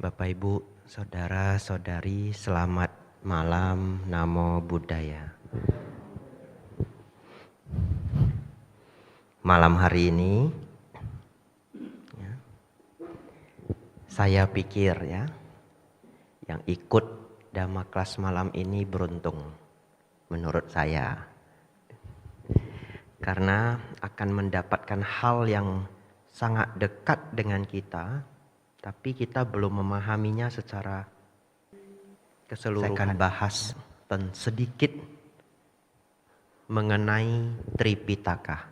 Bapak Ibu, Saudara-saudari, selamat malam, Namo Buddhaya. Malam hari ini, saya pikir yang ikut Dhamma kelas malam ini beruntung menurut saya. Karena akan mendapatkan hal yang sangat dekat dengan kita, tapi kita belum memahaminya secara keseluruhan. Saya akan bahas sedikit mengenai Tripitaka.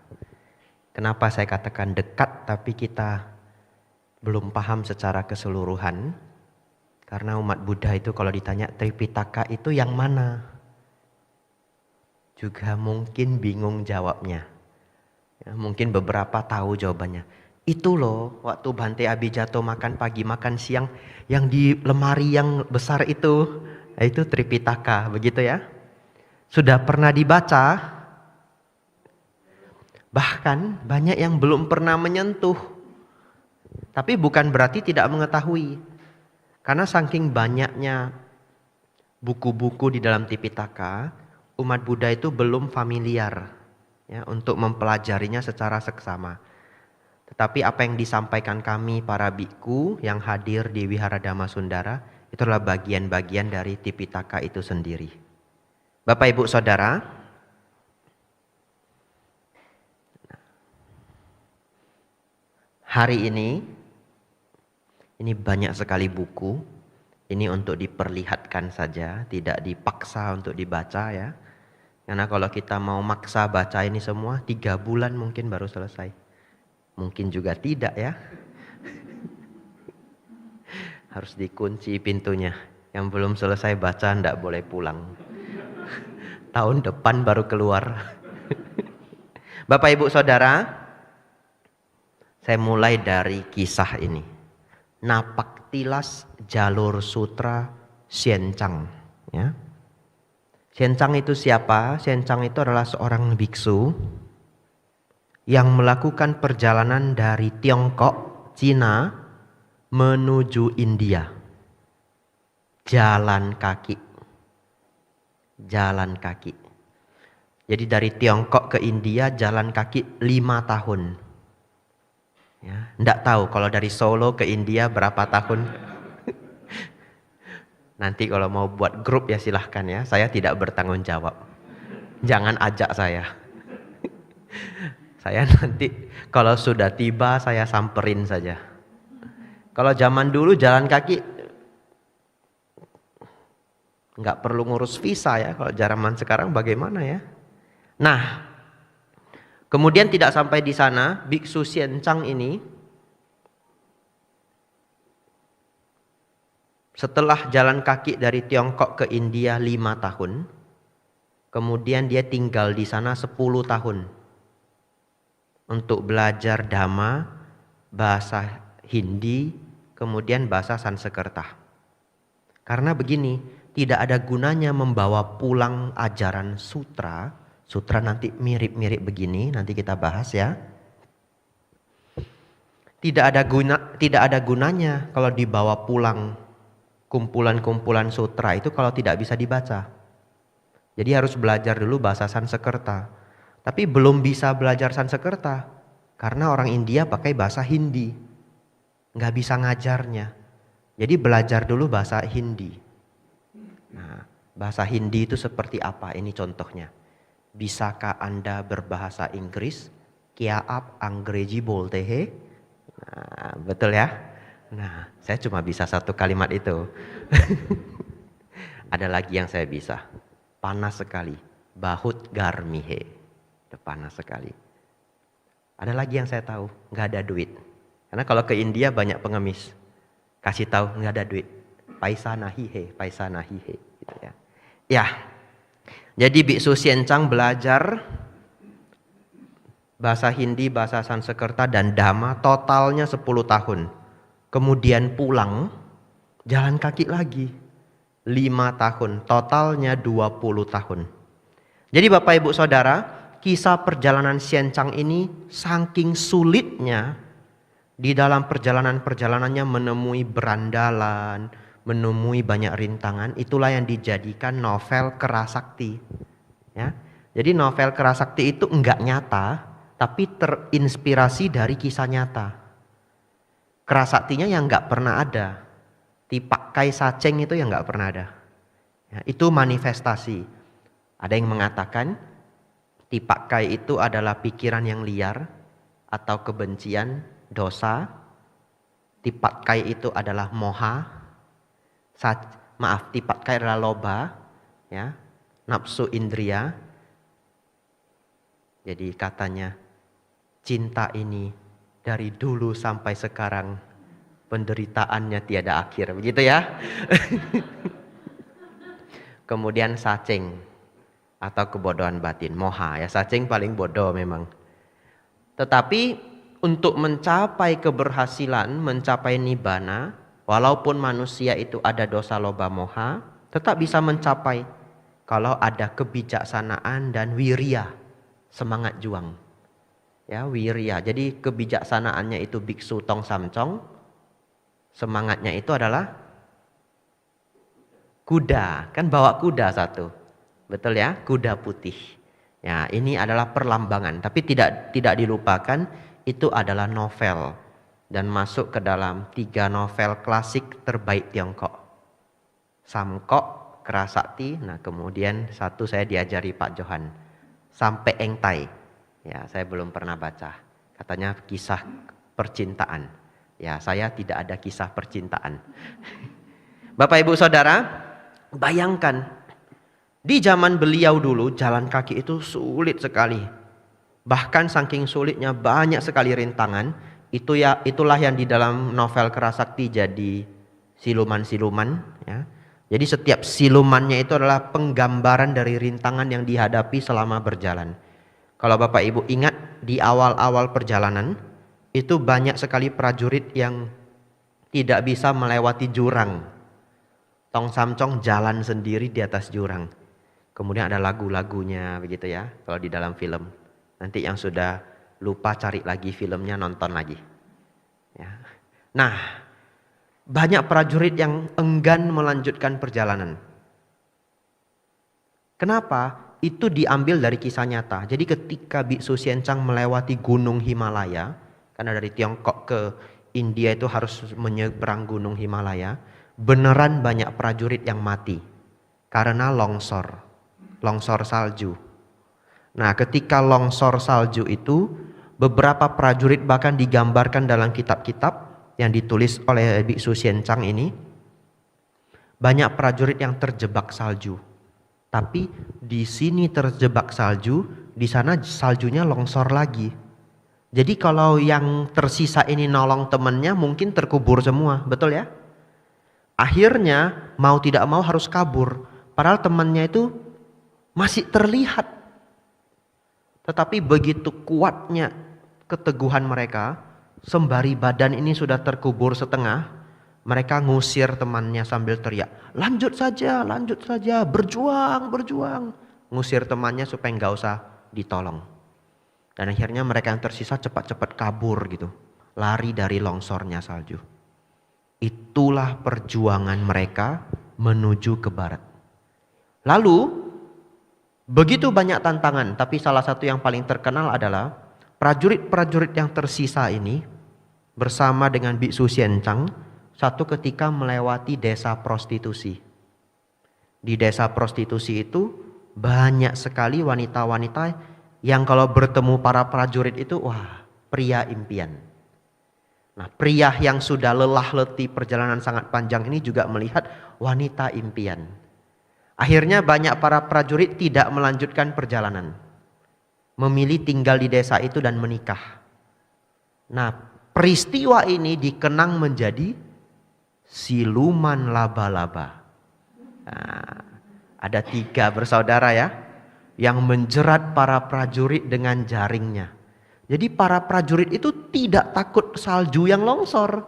Kenapa saya katakan dekat tapi kita belum paham secara keseluruhan? Karena umat Buddha itu kalau ditanya Tripitaka itu yang mana? Juga mungkin bingung jawabnya. Mungkin beberapa tahu jawabannya. Itu loh waktu Bhante Abhijatto makan pagi makan siang yang di lemari yang besar itu Tripitaka, begitu ya. Sudah pernah dibaca, bahkan banyak yang belum pernah menyentuh. Tapi bukan berarti tidak mengetahui. Karena saking banyaknya buku-buku di dalam Tripitaka, umat Buddha itu belum familiar untuk mempelajarinya secara seksama. Tetapi apa yang disampaikan kami para biku yang hadir di Wihara Dhammasundara itu adalah bagian-bagian dari Tripitaka itu sendiri. Bapak Ibu Saudara, hari ini banyak sekali buku. Ini untuk diperlihatkan saja, tidak dipaksa untuk dibaca ya. Karena kalau kita mau maksa baca ini semua 3 bulan mungkin baru selesai. Mungkin juga tidak ya. Harus dikunci pintunya. Yang belum selesai baca tidak boleh pulang. Tahun depan baru keluar. Bapak Ibu Saudara, saya mulai dari kisah ini. Napak tilas jalur sutra Xianchang. Ya. Xianchang itu siapa? Xianchang itu adalah seorang biksu yang melakukan perjalanan dari Tiongkok, Cina, menuju India. Jalan kaki. Jalan kaki. Jadi dari Tiongkok ke India jalan kaki 5 tahun. Ya, enggak tahu kalau dari Solo ke India berapa tahun. Nanti kalau mau buat grup ya silahkan ya. Saya tidak bertanggung jawab. Jangan ajak saya. Saya nanti kalau sudah tiba saya samperin saja. Kalau zaman dulu jalan kaki nggak perlu ngurus visa ya. Kalau zaman sekarang bagaimana ya? Nah, kemudian tidak sampai di sana, Biksu Xianchang ini setelah jalan kaki dari Tiongkok ke India 5 tahun, kemudian dia tinggal di sana 10 tahun. Untuk belajar Dhamma, bahasa Hindi, kemudian bahasa Sanskerta. Karena begini, tidak ada gunanya membawa pulang ajaran sutra. Sutra nanti mirip-mirip begini, nanti kita bahas ya. Tidak ada gunanya kalau dibawa pulang kumpulan-kumpulan sutra itu kalau tidak bisa dibaca. Jadi harus belajar dulu bahasa Sanskerta. Tapi belum bisa belajar Sanskerta karena orang India pakai bahasa Hindi. Nggak bisa ngajarnya. Jadi belajar dulu bahasa Hindi. Nah, bahasa Hindi itu seperti apa? Ini contohnya. Bisakah Anda berbahasa Inggris? Kya aap Angreji bolte hai? Nah, betul ya? Nah, saya cuma bisa 1 kalimat itu. Ada lagi yang saya bisa. Panas sekali. Bahut garmi hai. Panas sekali. Ada lagi yang saya tahu, nggak ada duit. Karena kalau ke India banyak pengemis. Kasih tahu nggak ada duit. Paisa nahi he, gitu ya. Ya. Jadi Biksu Xianchang belajar bahasa Hindi, bahasa Sanskerta dan Dhamma totalnya 10 tahun. Kemudian pulang jalan kaki lagi 5 tahun, totalnya 20 tahun. Jadi Bapak Ibu Saudara, kisah perjalanan Xianchang ini saking sulitnya Di dalam perjalanan-perjalanannya menemui berandalan, menemui banyak rintangan, itulah yang dijadikan novel Kerasakti. Ya. Jadi novel Kerasakti itu enggak nyata, tapi terinspirasi dari kisah nyata. Kerasaktinya yang enggak pernah ada. Tipakai Saceng itu yang enggak pernah ada. Ya, itu manifestasi. Ada yang mengatakan Tipakai itu adalah pikiran yang liar atau kebencian, dosa. Tipakai itu adalah moha. Tipakai adalah loba, ya, nafsu indria. Jadi katanya cinta ini dari dulu sampai sekarang penderitaannya tiada akhir, begitu ya. Kemudian Saceng atau kebodohan batin, moha ya, Saceng paling bodoh memang. Tetapi untuk mencapai keberhasilan, mencapai nibbana, walaupun manusia itu ada dosa loba moha, tetap bisa mencapai kalau ada kebijaksanaan dan wirya, semangat juang. Ya, wirya. Jadi kebijaksanaannya itu biksu tong samcong, semangatnya itu adalah kuda, kan bawa kuda satu. Betul ya, kuda putih. Ya, ini adalah perlambangan, tapi tidak dilupakan itu adalah novel dan masuk ke dalam 3 novel klasik terbaik Tiongkok. Samkok, Kerasakti, nah kemudian satu saya diajari Pak Johan, Sampai Engtai. Ya, saya belum pernah baca. Katanya kisah percintaan. Ya, saya tidak ada kisah percintaan. Bapak Ibu Saudara, bayangkan di zaman beliau dulu jalan kaki itu sulit sekali. Bahkan saking sulitnya banyak sekali rintangan. Itulah yang di dalam novel Kerasakti jadi siluman-siluman. Ya. Jadi setiap silumannya itu adalah penggambaran dari rintangan yang dihadapi selama berjalan. Kalau Bapak Ibu ingat di awal-awal perjalanan itu banyak sekali prajurit yang tidak bisa melewati jurang. Tong Samcong jalan sendiri di atas jurang. Kemudian ada lagu-lagunya begitu ya kalau di dalam film. Nanti yang sudah lupa cari lagi filmnya, nonton lagi. Ya. Nah, banyak prajurit yang enggan melanjutkan perjalanan. Kenapa? Itu diambil dari kisah nyata. Jadi ketika Biksu Xianchang melewati gunung Himalaya, karena dari Tiongkok ke India itu harus menyeberang gunung Himalaya, beneran banyak prajurit yang mati karena longsor salju. Nah, ketika longsor salju itu, beberapa prajurit bahkan digambarkan dalam kitab-kitab yang ditulis oleh Biksu Xianchang ini. Banyak prajurit yang terjebak salju. Tapi di sini terjebak salju, di sana saljunya longsor lagi. Jadi kalau yang tersisa ini nolong temannya mungkin terkubur semua, betul ya? Akhirnya mau tidak mau harus kabur. Padahal temannya itu masih terlihat. Tetapi begitu kuatnya keteguhan mereka, sembari badan ini sudah terkubur setengah, mereka ngusir temannya sambil teriak, lanjut saja, berjuang. Ngusir temannya supaya nggak usah ditolong. Dan akhirnya mereka yang tersisa cepat-cepat kabur gitu, lari dari longsornya salju. Itulah perjuangan mereka menuju ke barat. Lalu begitu banyak tantangan, tapi salah satu yang paling terkenal adalah prajurit-prajurit yang tersisa ini bersama dengan Biksu Xianchang satu ketika melewati desa prostitusi. Di desa prostitusi itu banyak sekali wanita-wanita yang kalau bertemu para prajurit itu, wah, pria impian. Nah, pria yang sudah lelah letih perjalanan sangat panjang ini juga melihat wanita impian. Akhirnya banyak para prajurit tidak melanjutkan perjalanan. Memilih tinggal di desa itu dan menikah. Nah, peristiwa ini dikenang menjadi siluman laba-laba. Nah, ada 3 bersaudara ya, yang menjerat para prajurit dengan jaringnya. Jadi para prajurit itu tidak takut salju yang longsor.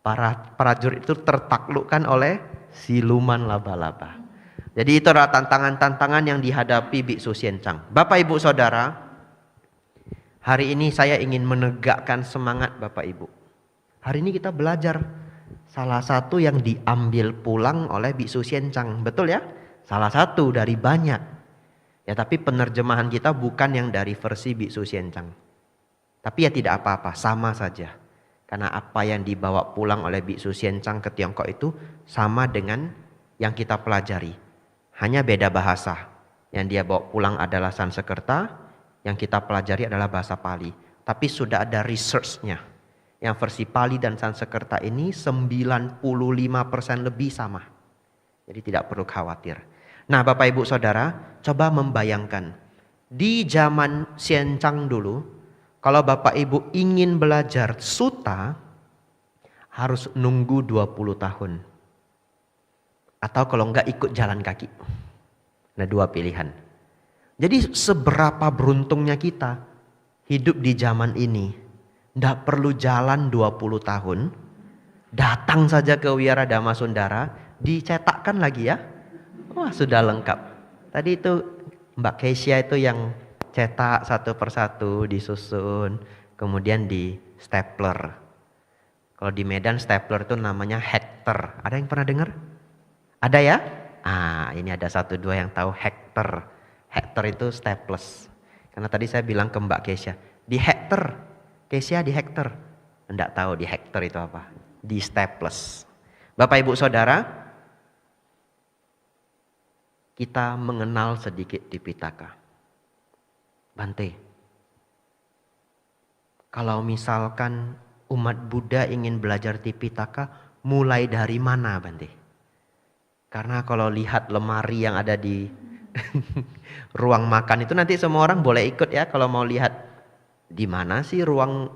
Para prajurit itu tertaklukkan oleh siluman laba-laba. Jadi itu adalah tantangan-tantangan yang dihadapi Biksu Xianchang. Bapak Ibu Saudara, hari ini saya ingin menegakkan semangat Bapak Ibu. Hari ini kita belajar salah satu yang diambil pulang oleh Biksu Xianchang. Betul ya? Salah satu dari banyak. Ya, tapi penerjemahan kita bukan yang dari versi Biksu Xianchang. Tapi ya tidak apa-apa, sama saja. Karena apa yang dibawa pulang oleh Biksu Xianchang ke Tiongkok itu sama dengan yang kita pelajari. Hanya beda bahasa. Yang dia bawa pulang adalah Sanskerta, yang kita pelajari adalah bahasa Pali. Tapi sudah ada research-nya. Yang versi Pali dan Sanskerta ini 95% lebih sama. Jadi tidak perlu khawatir. Nah, Bapak Ibu Saudara, coba membayangkan. Di zaman Xianchang dulu, kalau Bapak Ibu ingin belajar Sutta, harus nunggu 20 tahun. Atau kalau enggak ikut jalan kaki. Nah, dua pilihan. Jadi seberapa beruntungnya kita hidup di zaman ini. Tidak perlu jalan 20 tahun. Datang saja ke Wihara Dhamma Sundara, dicetakkan lagi ya. Wah, sudah lengkap. Tadi itu Mbak Kesia itu yang cetak satu persatu, disusun, kemudian di stapler. Kalau di Medan stapler itu namanya hektar. Ada yang pernah dengar? Ada ya? Ini ada 1-2 yang tahu hektar. Hektar itu staples. Karena tadi saya bilang ke Mbak Kesia, di hektar. Kesia di hektar. Enggak tahu di hektar itu apa. Di staples. Bapak Ibu Saudara, kita mengenal sedikit Tipitaka. Bante, kalau misalkan umat Buddha ingin belajar Tipitaka, mulai dari mana, Bante? Karena kalau lihat lemari yang ada di ruang makan itu nanti semua orang boleh ikut ya. Kalau mau lihat di mana sih ruang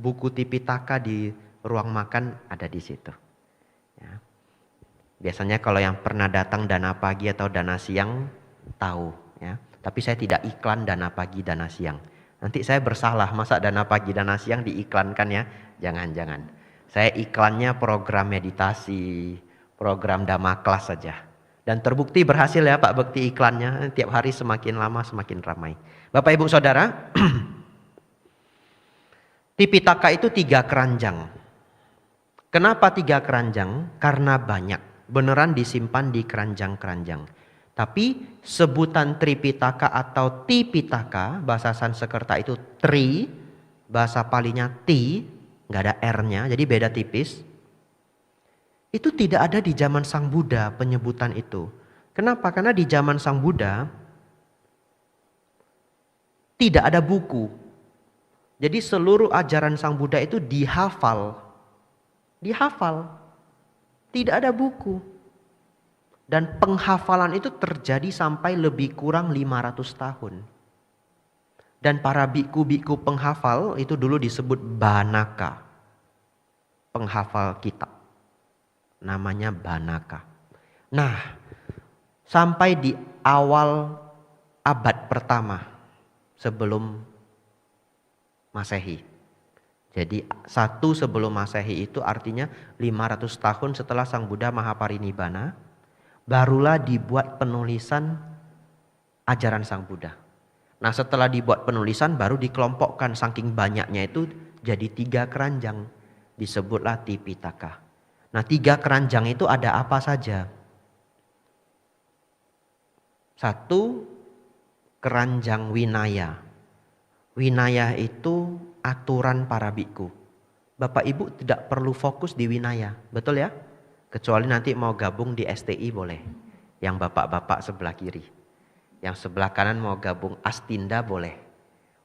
buku Tipitaka di ruang makan, ada di situ. Ya. Biasanya kalau yang pernah datang dana pagi atau dana siang tahu ya. Tapi saya tidak iklan dana pagi, dana siang. Nanti saya bersalah, masa dana pagi, dana siang diiklankan ya. Jangan-jangan. Saya iklannya program meditasi, program Dhamma Class saja. Dan terbukti berhasil ya Pak Bekti iklannya. Tiap hari semakin lama semakin ramai. Bapak Ibu Saudara, Tipitaka itu 3 keranjang. Kenapa 3 keranjang? Karena banyak. Beneran disimpan di keranjang-keranjang. Tapi sebutan Tripitaka atau Tipitaka, bahasa Sanskerta itu Tri, bahasa Palinya Ti, nggak ada R-nya, jadi beda tipis. Itu tidak ada di zaman Sang Buddha penyebutan itu. Kenapa? Karena di zaman Sang Buddha tidak ada buku. Jadi seluruh ajaran Sang Buddha itu dihafal. Dihafal. Tidak ada buku. Dan penghafalan itu terjadi sampai lebih kurang 500 tahun. Dan para biku-biku penghafal itu dulu disebut Banaka. Penghafal kitab. Namanya Banaka. Nah, sampai di awal abad pertama sebelum Masehi. Jadi 1 sebelum Masehi itu artinya 500 tahun setelah Sang Buddha Mahaparinibbana. Barulah dibuat penulisan ajaran Sang Buddha. Nah, setelah dibuat penulisan baru dikelompokkan, saking banyaknya itu jadi 3 keranjang. Disebutlah Tipitaka. Nah, 3 keranjang itu ada apa saja? 1, keranjang Winaya. Winaya itu aturan para biku. Bapak Ibu tidak perlu fokus di Winaya, betul ya? Kecuali nanti mau gabung di STI boleh. Yang bapak-bapak sebelah kiri. Yang sebelah kanan mau gabung Astinda boleh.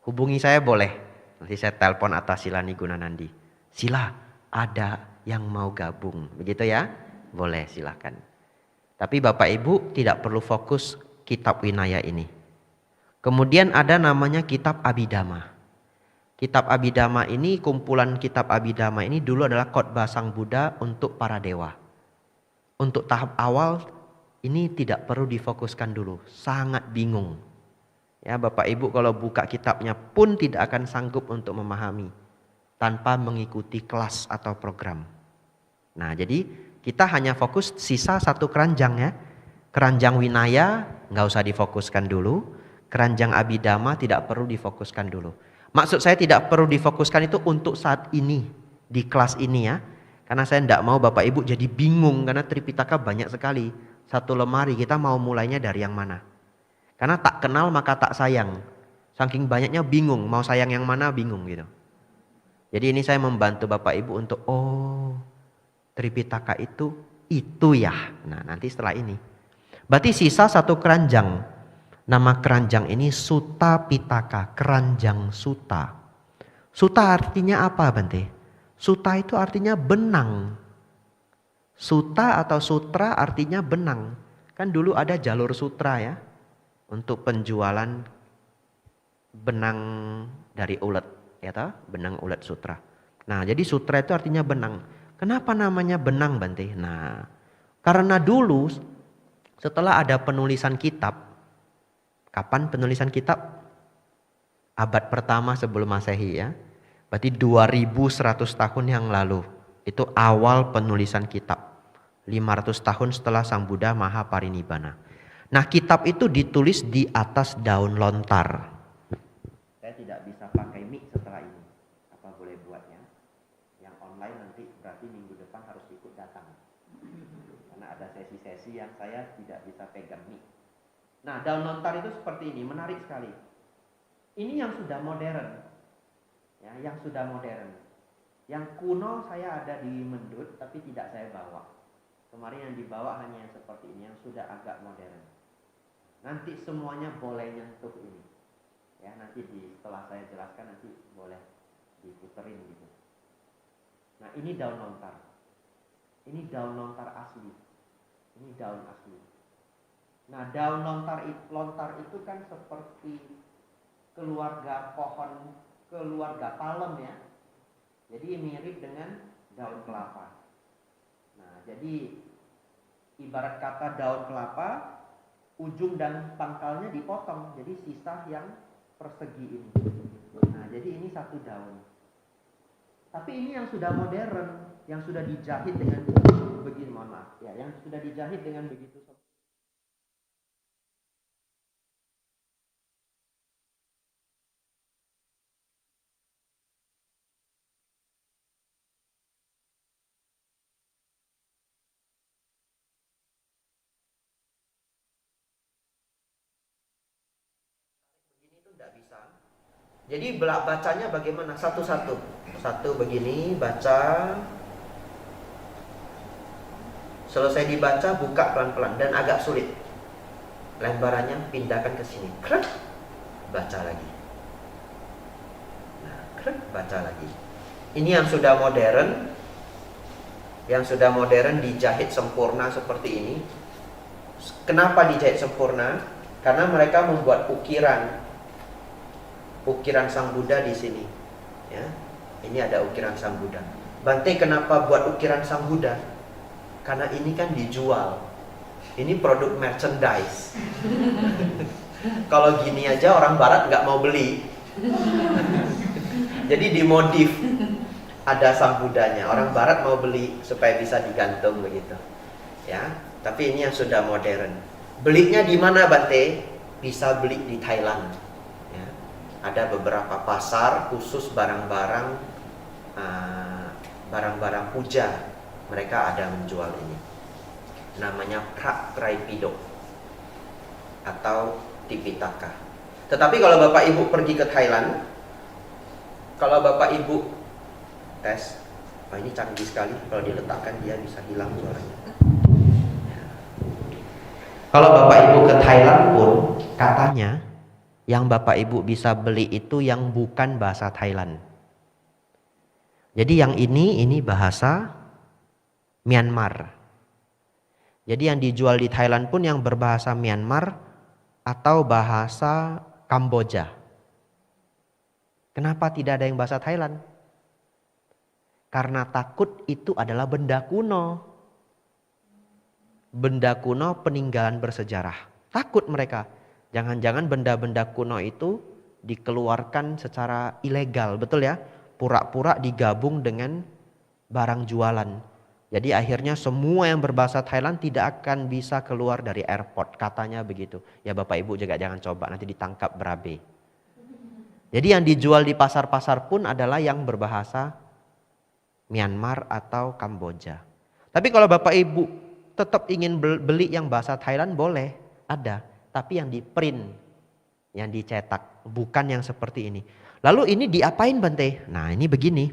Hubungi saya boleh. Nanti saya telepon atas Sila Nigunanandi. Sila, ada yang mau gabung. Begitu ya? Boleh, silakan. Tapi Bapak Ibu tidak perlu fokus kitab Winaya ini. Kemudian ada namanya kitab Abhidhamma. Kitab Abhidhamma ini, kumpulan kitab Abhidhamma ini dulu adalah khotbah Sang Buddha untuk para dewa. Untuk tahap awal ini tidak perlu difokuskan dulu, sangat bingung. Ya, Bapak Ibu kalau buka kitabnya pun tidak akan sanggup untuk memahami tanpa mengikuti kelas atau program. Nah, jadi kita hanya fokus sisa 1 keranjang ya. Keranjang Winaya nggak usah difokuskan dulu, keranjang Abhidhamma tidak perlu difokuskan dulu. Maksud saya tidak perlu difokuskan itu untuk saat ini. di kelas ini ya. Karena saya tidak mau Bapak Ibu jadi bingung karena Tripitaka banyak sekali. Satu lemari kita mau mulainya dari yang mana. Karena tak kenal maka tak sayang. Saking banyaknya bingung mau sayang yang mana bingung gitu. Jadi ini saya membantu Bapak Ibu untuk Tripitaka itu ya. Nah nanti setelah ini. Berarti sisa satu keranjang. Nama keranjang ini Sutta Pitaka, keranjang Sutta. Sutta artinya apa Bante? Sutta itu artinya benang. Sutta atau sutra artinya benang. Kan dulu ada jalur sutra ya. Untuk penjualan benang dari ulet. Ya toh? Benang ulet sutra. Nah jadi sutra itu artinya benang. Kenapa namanya benang Bante? Nah karena dulu setelah ada penulisan kitab, kapan penulisan kitab? Abad pertama sebelum Masehi ya. Berarti 2100 tahun yang lalu. Itu awal penulisan kitab. 500 tahun setelah Sang Buddha Mahaparinibbana. Nah kitab itu ditulis di atas daun lontar. Saya tidak bisa pakai mic setelah ini. Apa boleh buatnya? Yang online nanti berarti minggu depan harus ikut datang. Karena ada sesi-sesi yang saya tidak bisa pegang mic. Nah daun lontar itu seperti ini, menarik sekali. Ini yang sudah modern. Ya, yang sudah modern. Yang kuno saya ada di Mendut tapi tidak saya bawa. Kemarin yang dibawa hanya yang seperti ini, yang sudah agak modern. Nanti semuanya boleh nyentuh ini. Ya, nanti setelah saya jelaskan nanti boleh diputerin gitu. Nah, ini daun lontar. Ini daun lontar asli. Ini daun asli. Nah, daun lontar itu kan seperti keluarga pohon, keluarga palem ya. Jadi mirip dengan daun kelapa. Nah, jadi ibarat kata daun kelapa, ujung dan pangkalnya dipotong. Jadi sisa yang persegi ini. Nah, jadi ini satu daun. Tapi ini yang sudah modern, yang sudah dijahit dengan begini, mohon maaf. Ya, yang sudah dijahit dengan begitu. Tidak bisa. Jadi bacanya bagaimana? Satu-satu. Satu begini, baca. Selesai dibaca, buka pelan-pelan dan agak sulit. Lembarannya pindahkan ke sini. Krek, baca lagi. Nah, krek, baca lagi. Ini yang sudah modern. Yang sudah modern dijahit sempurna seperti ini. Kenapa dijahit sempurna? Karena mereka membuat ukiran Sang Buddha di sini. Ya, ini ada ukiran Sang Buddha. Bante kenapa buat ukiran Sang Buddha? Karena ini kan dijual. Ini produk merchandise. Kalau gini aja orang Barat nggak mau beli. Jadi dimodif. Ada Sang Buddhanya. Orang Barat mau beli supaya bisa digantung begitu. Ya, tapi ini yang sudah modern. Belinya di mana Bante? Bisa beli di Thailand. Ada beberapa pasar khusus barang-barang puja. Mereka ada menjual ini. Namanya Prak Traipido atau Tipitaka. Tetapi kalau Bapak Ibu pergi ke Thailand, kalau Bapak Ibu tes, ini canggih sekali. Kalau diletakkan dia bisa hilang suaranya. Kalau Bapak Ibu ke Thailand pun katanya yang Bapak Ibu bisa beli itu yang bukan bahasa Thailand. Jadi yang ini bahasa Myanmar. Jadi yang dijual di Thailand pun yang berbahasa Myanmar atau bahasa Kamboja. Kenapa tidak ada yang bahasa Thailand? Karena takut itu adalah benda kuno. Benda kuno peninggalan bersejarah. Takut mereka. Jangan-jangan benda-benda kuno itu dikeluarkan secara ilegal, betul ya? Pura-pura digabung dengan barang jualan. Jadi akhirnya semua yang berbahasa Thailand tidak akan bisa keluar dari airport, katanya begitu. Ya Bapak Ibu juga jangan coba, nanti ditangkap berabe. Jadi yang dijual di pasar-pasar pun adalah yang berbahasa Myanmar atau Kamboja. Tapi kalau Bapak Ibu tetap ingin beli yang bahasa Thailand boleh, ada. Tapi yang di print, yang dicetak, bukan yang seperti ini. Lalu ini diapain Bante? Nah ini begini.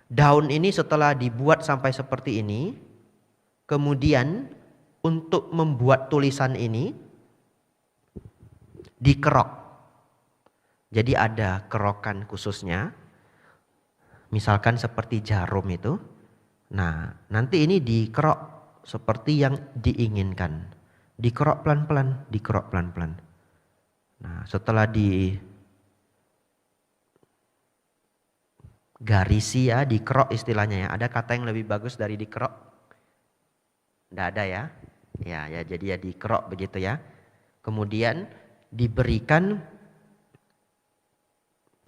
Daun ini setelah dibuat sampai seperti ini, kemudian untuk membuat tulisan ini dikerok. Jadi ada kerokan khususnya. Misalkan seperti jarum itu. Nah, nanti ini dikerok seperti yang diinginkan. Dikerok pelan-pelan, dikerok pelan-pelan. Nah, setelah di garisi ya, dikerok istilahnya ya. Ada kata yang lebih bagus dari dikerok? Tidak ada ya. Ya, jadi ya dikerok begitu ya. Kemudian diberikan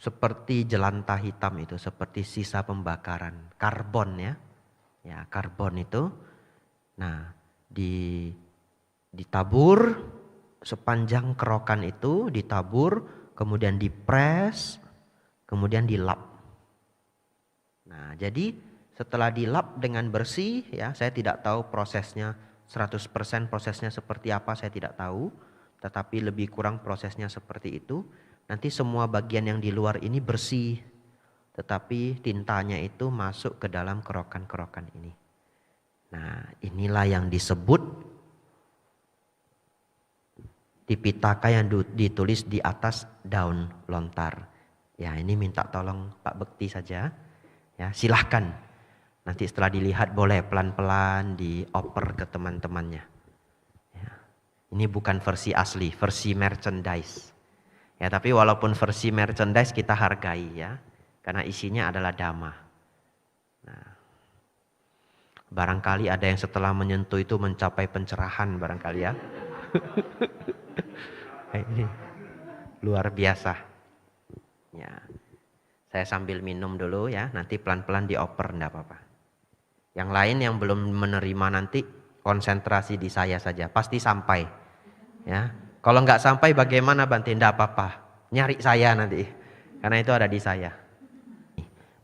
seperti jelantah hitam itu, seperti sisa pembakaran, karbon ya. Ya, karbon itu. Nah, ditabur sepanjang kerokan itu, ditabur, kemudian dipres, kemudian dilap. Nah, jadi setelah dilap dengan bersih ya, saya tidak tahu prosesnya 100% prosesnya seperti apa, saya tidak tahu, tetapi lebih kurang prosesnya seperti itu. Nanti semua bagian yang di luar ini bersih, tetapi tintanya itu masuk ke dalam kerokan-kerokan ini. Nah, inilah yang disebut Tipitaka yang ditulis di atas daun lontar. Ya, ini minta tolong Pak Bekti saja. Ya, silahkan. Nanti setelah dilihat boleh pelan-pelan dioper ke teman-temannya. Ya, ini bukan versi asli, versi merchandise. Ya, tapi walaupun versi merchandise kita hargai ya, karena isinya adalah dhamma. Nah, barangkali ada yang setelah menyentuh itu mencapai pencerahan barangkali ya. Ini luar biasa. Ya, saya sambil minum dulu ya, nanti pelan-pelan dioper enggak apa-apa. Yang lain yang belum menerima nanti konsentrasi di saya saja, pasti sampai. Ya. Kalau nggak sampai bagaimana Bante? Nggak apa-apa, nyari saya nanti, karena itu ada di saya.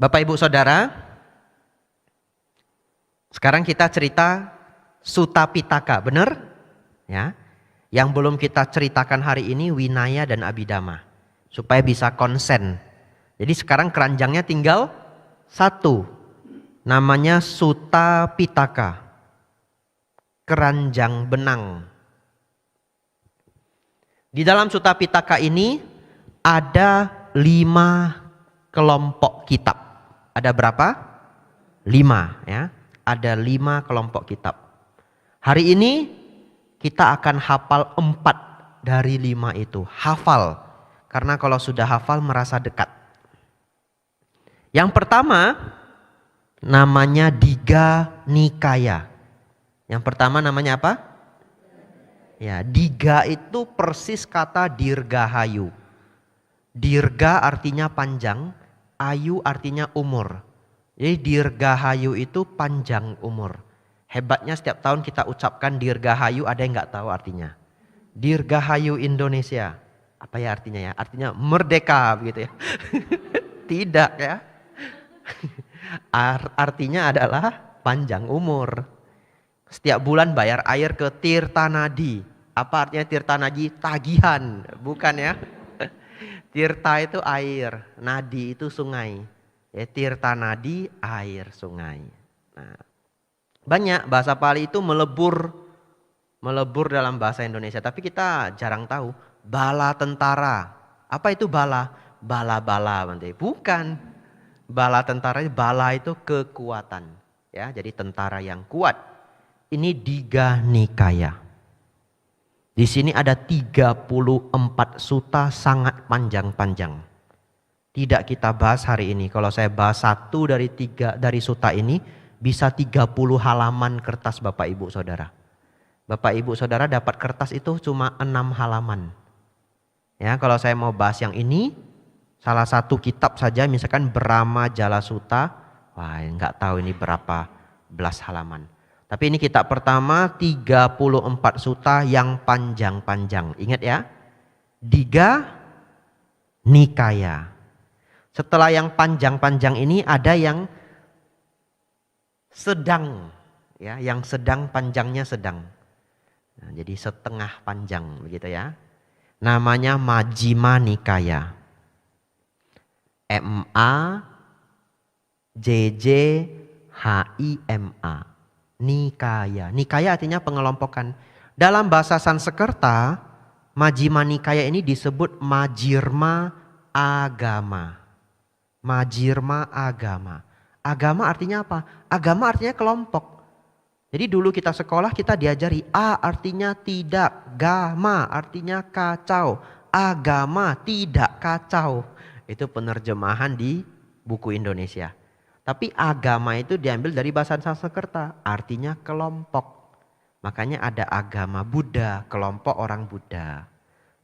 Bapak Ibu Saudara, sekarang kita cerita Sutta Pitaka, benar? Ya, yang belum kita ceritakan hari ini Winaya dan Abhidhamma, supaya bisa konsen. Jadi sekarang keranjangnya tinggal satu, namanya Sutta Pitaka, keranjang benang. Di dalam Sutta Pitaka ini ada 5 kelompok kitab. Ada berapa? 5 ya. Ada 5 kelompok kitab. Hari ini kita akan hafal 4 dari 5 itu. Hafal. Karena kalau sudah hafal merasa dekat. Yang pertama namanya Digha Nikaya. Yang pertama namanya apa? Ya, Digha itu persis kata Dirgahayu. Dirga artinya panjang, ayu artinya umur. Jadi Dirgahayu itu panjang umur. Hebatnya setiap tahun kita ucapkan Dirgahayu, ada yang nggak tahu artinya. Dirgahayu Indonesia. Apa ya artinya ya? Artinya merdeka begitu ya. Tidak ya. Artinya adalah panjang umur. Setiap bulan bayar air ke Tirta Nadi. Apa artinya Tirta Nadi? Tagihan, bukan ya. Tirta itu air, Nadi itu sungai. Ya, Tirta Nadi air sungai. Nah, banyak bahasa Pali itu melebur dalam bahasa Indonesia. Tapi kita jarang tahu. Bala tentara. Apa itu bala? Bala-bala. Bukan. Bala tentara, bala itu kekuatan. Ya, jadi tentara yang kuat. Ini Digha Nikaya. Di sini ada 34 sutta sangat panjang-panjang. Tidak kita bahas hari ini. Kalau saya bahas 1 dari sutta ini bisa 30 halaman kertas Bapak Ibu Saudara. Bapak Ibu Saudara dapat kertas itu cuma 6 halaman. Ya, kalau saya mau bahas yang ini, salah satu kitab saja misalkan Brahma Jala Sutta, wah nggak tahu ini berapa belas halaman. Tapi ini kitab pertama 34 sutta yang panjang-panjang. Ingat ya. Digha Nikaya. Setelah yang panjang-panjang ini ada yang sedang, ya, yang sedang panjangnya sedang. Nah, jadi setengah panjang begitu ya. Namanya Majjhima Nikaya. MAJJHIMA. Nikaya. Nikaya artinya pengelompokan. Dalam bahasa Sanskerta, Majjhima Nikaya ini disebut Majjhima Agama. Majjhima Agama. Agama artinya apa? Agama artinya kelompok. Jadi dulu kita sekolah kita diajari A artinya tidak, gama artinya kacau, agama tidak kacau. Itu penerjemahan di buku Indonesia. Tapi agama itu diambil dari bahasa Sanskerta, artinya kelompok. Makanya ada agama Buddha, kelompok orang Buddha.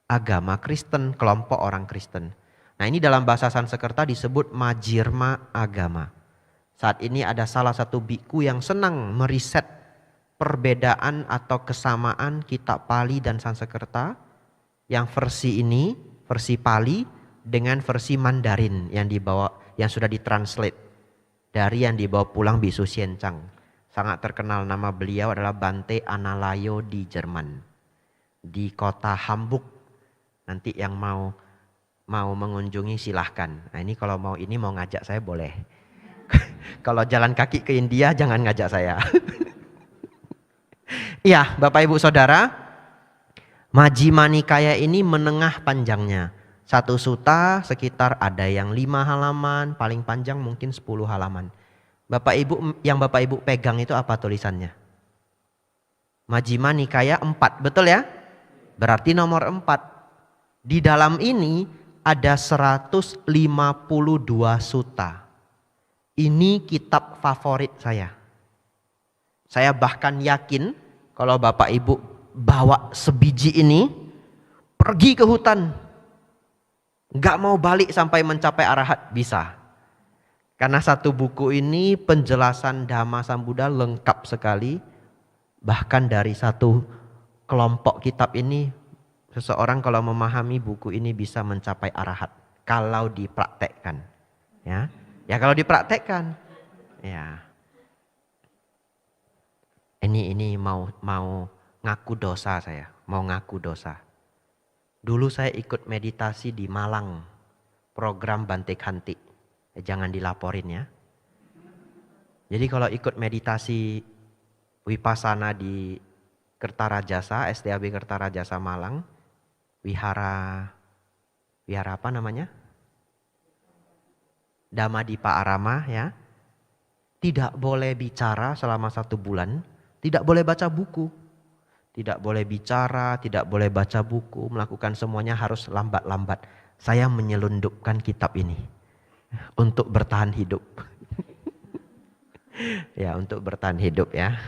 Agama Kristen, kelompok orang Kristen. Nah, ini dalam bahasa Sanskerta disebut Majjhima Agama. Saat ini ada salah satu biku yang senang meriset perbedaan atau kesamaan kitab Pali dan Sanskerta. Yang versi ini, versi Pali dengan versi Mandarin yang sudah ditranslate dari yang dibawa pulang Bisu Xianchang. Sangat terkenal, nama beliau adalah Bante Analayo di Jerman, di kota Hamburg. Nanti yang mau mengunjungi silahkan. Nah, ini kalau mau ngajak saya boleh. Kalau jalan kaki ke India jangan ngajak saya. Iya, Bapak Ibu Saudara, Majjhima Nikaya ini menengah panjangnya. Satu suta sekitar ada yang 5 halaman, paling panjang mungkin 10 halaman. Yang Bapak Ibu pegang itu apa tulisannya? Majjhima Nikaya 4, betul ya? Berarti nomor 4. Di dalam ini ada 152 suta. Ini kitab favorit saya. Saya bahkan yakin kalau Bapak Ibu bawa sebiji ini pergi ke hutan, gak mau balik sampai mencapai arahat, bisa. Karena satu buku ini penjelasan Dhamma Sambuddha lengkap sekali. Bahkan dari satu kelompok kitab ini, seseorang kalau memahami buku ini bisa mencapai arahat. Kalau dipraktekkan. Ya kalau dipraktekkan. Ya. Ini mau ngaku dosa saya. Mau ngaku dosa. Dulu saya ikut meditasi di Malang. Program Bante Khanti. Jangan dilaporin ya. Jadi kalau ikut meditasi Vipassana di Kertarajasa, STAB Kertarajasa Malang, wihara apa namanya? Dhammadipa Arama ya. Tidak boleh bicara selama 1 bulan, tidak boleh baca buku. Tidak boleh bicara, tidak boleh baca buku, melakukan semuanya harus lambat-lambat. Saya menyelundupkan kitab ini untuk bertahan hidup. Ya, untuk bertahan hidup ya.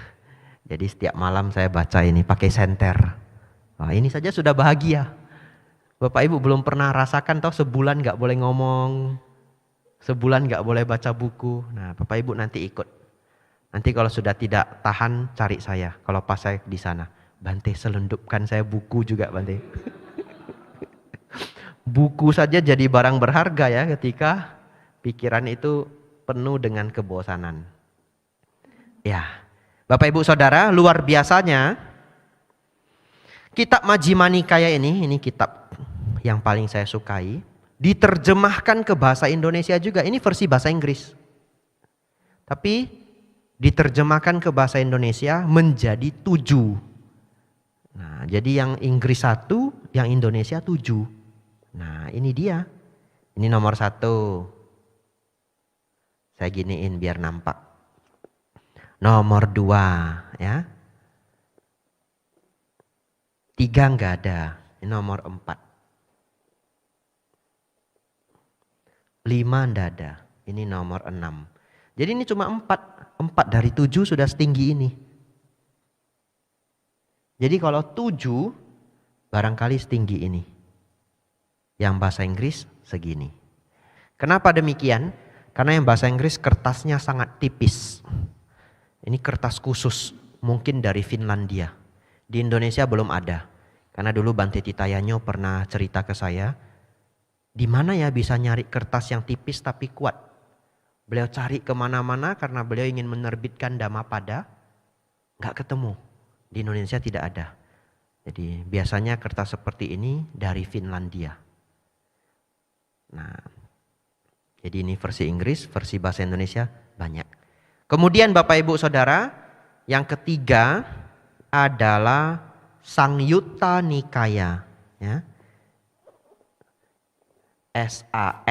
Jadi setiap malam saya baca ini pakai senter. Wah, ini saja sudah bahagia. Bapak Ibu belum pernah rasakan toh sebulan gak boleh ngomong, sebulan gak boleh baca buku. Nah, Bapak Ibu nanti ikut. Nanti kalau sudah tidak tahan cari saya. Kalau pas saya di sana, Bante selundupkan saya buku juga Bante. Buku saja jadi barang berharga ya ketika pikiran itu penuh dengan kebosanan. Ya, Bapak Ibu Saudara, luar biasanya kitab Majjhima Nikaya ini kitab yang paling saya sukai, diterjemahkan ke bahasa Indonesia juga. Ini versi bahasa Inggris. Tapi diterjemahkan ke bahasa Indonesia menjadi 7. Nah, jadi yang Inggris 1, yang Indonesia 7. Nah, ini dia. Ini nomor 1. Saya giniin biar nampak. Nomor 2 ya. 3 enggak ada. Ini nomor 4. 5 enggak ada. Ini nomor 6. Jadi ini cuma 4. 4 dari 7 sudah setinggi ini. Jadi kalau 7 barangkali setinggi ini. Yang bahasa Inggris segini. Kenapa demikian? Karena yang bahasa Inggris kertasnya sangat tipis. Ini kertas khusus, mungkin dari Finlandia. Di Indonesia belum ada. Karena dulu Bante Titayanyo pernah cerita ke saya, di mana ya bisa nyari kertas yang tipis tapi kuat? Beliau cari kemana-mana karena beliau ingin menerbitkan Dhammapada. Nggak ketemu. Di Indonesia tidak ada. Jadi biasanya kertas seperti ini dari Finlandia. Nah, jadi ini versi Inggris, versi bahasa Indonesia banyak. Kemudian Bapak Ibu Saudara, yang ketiga adalah Samyutta Nikaya. Ya. Samyutta,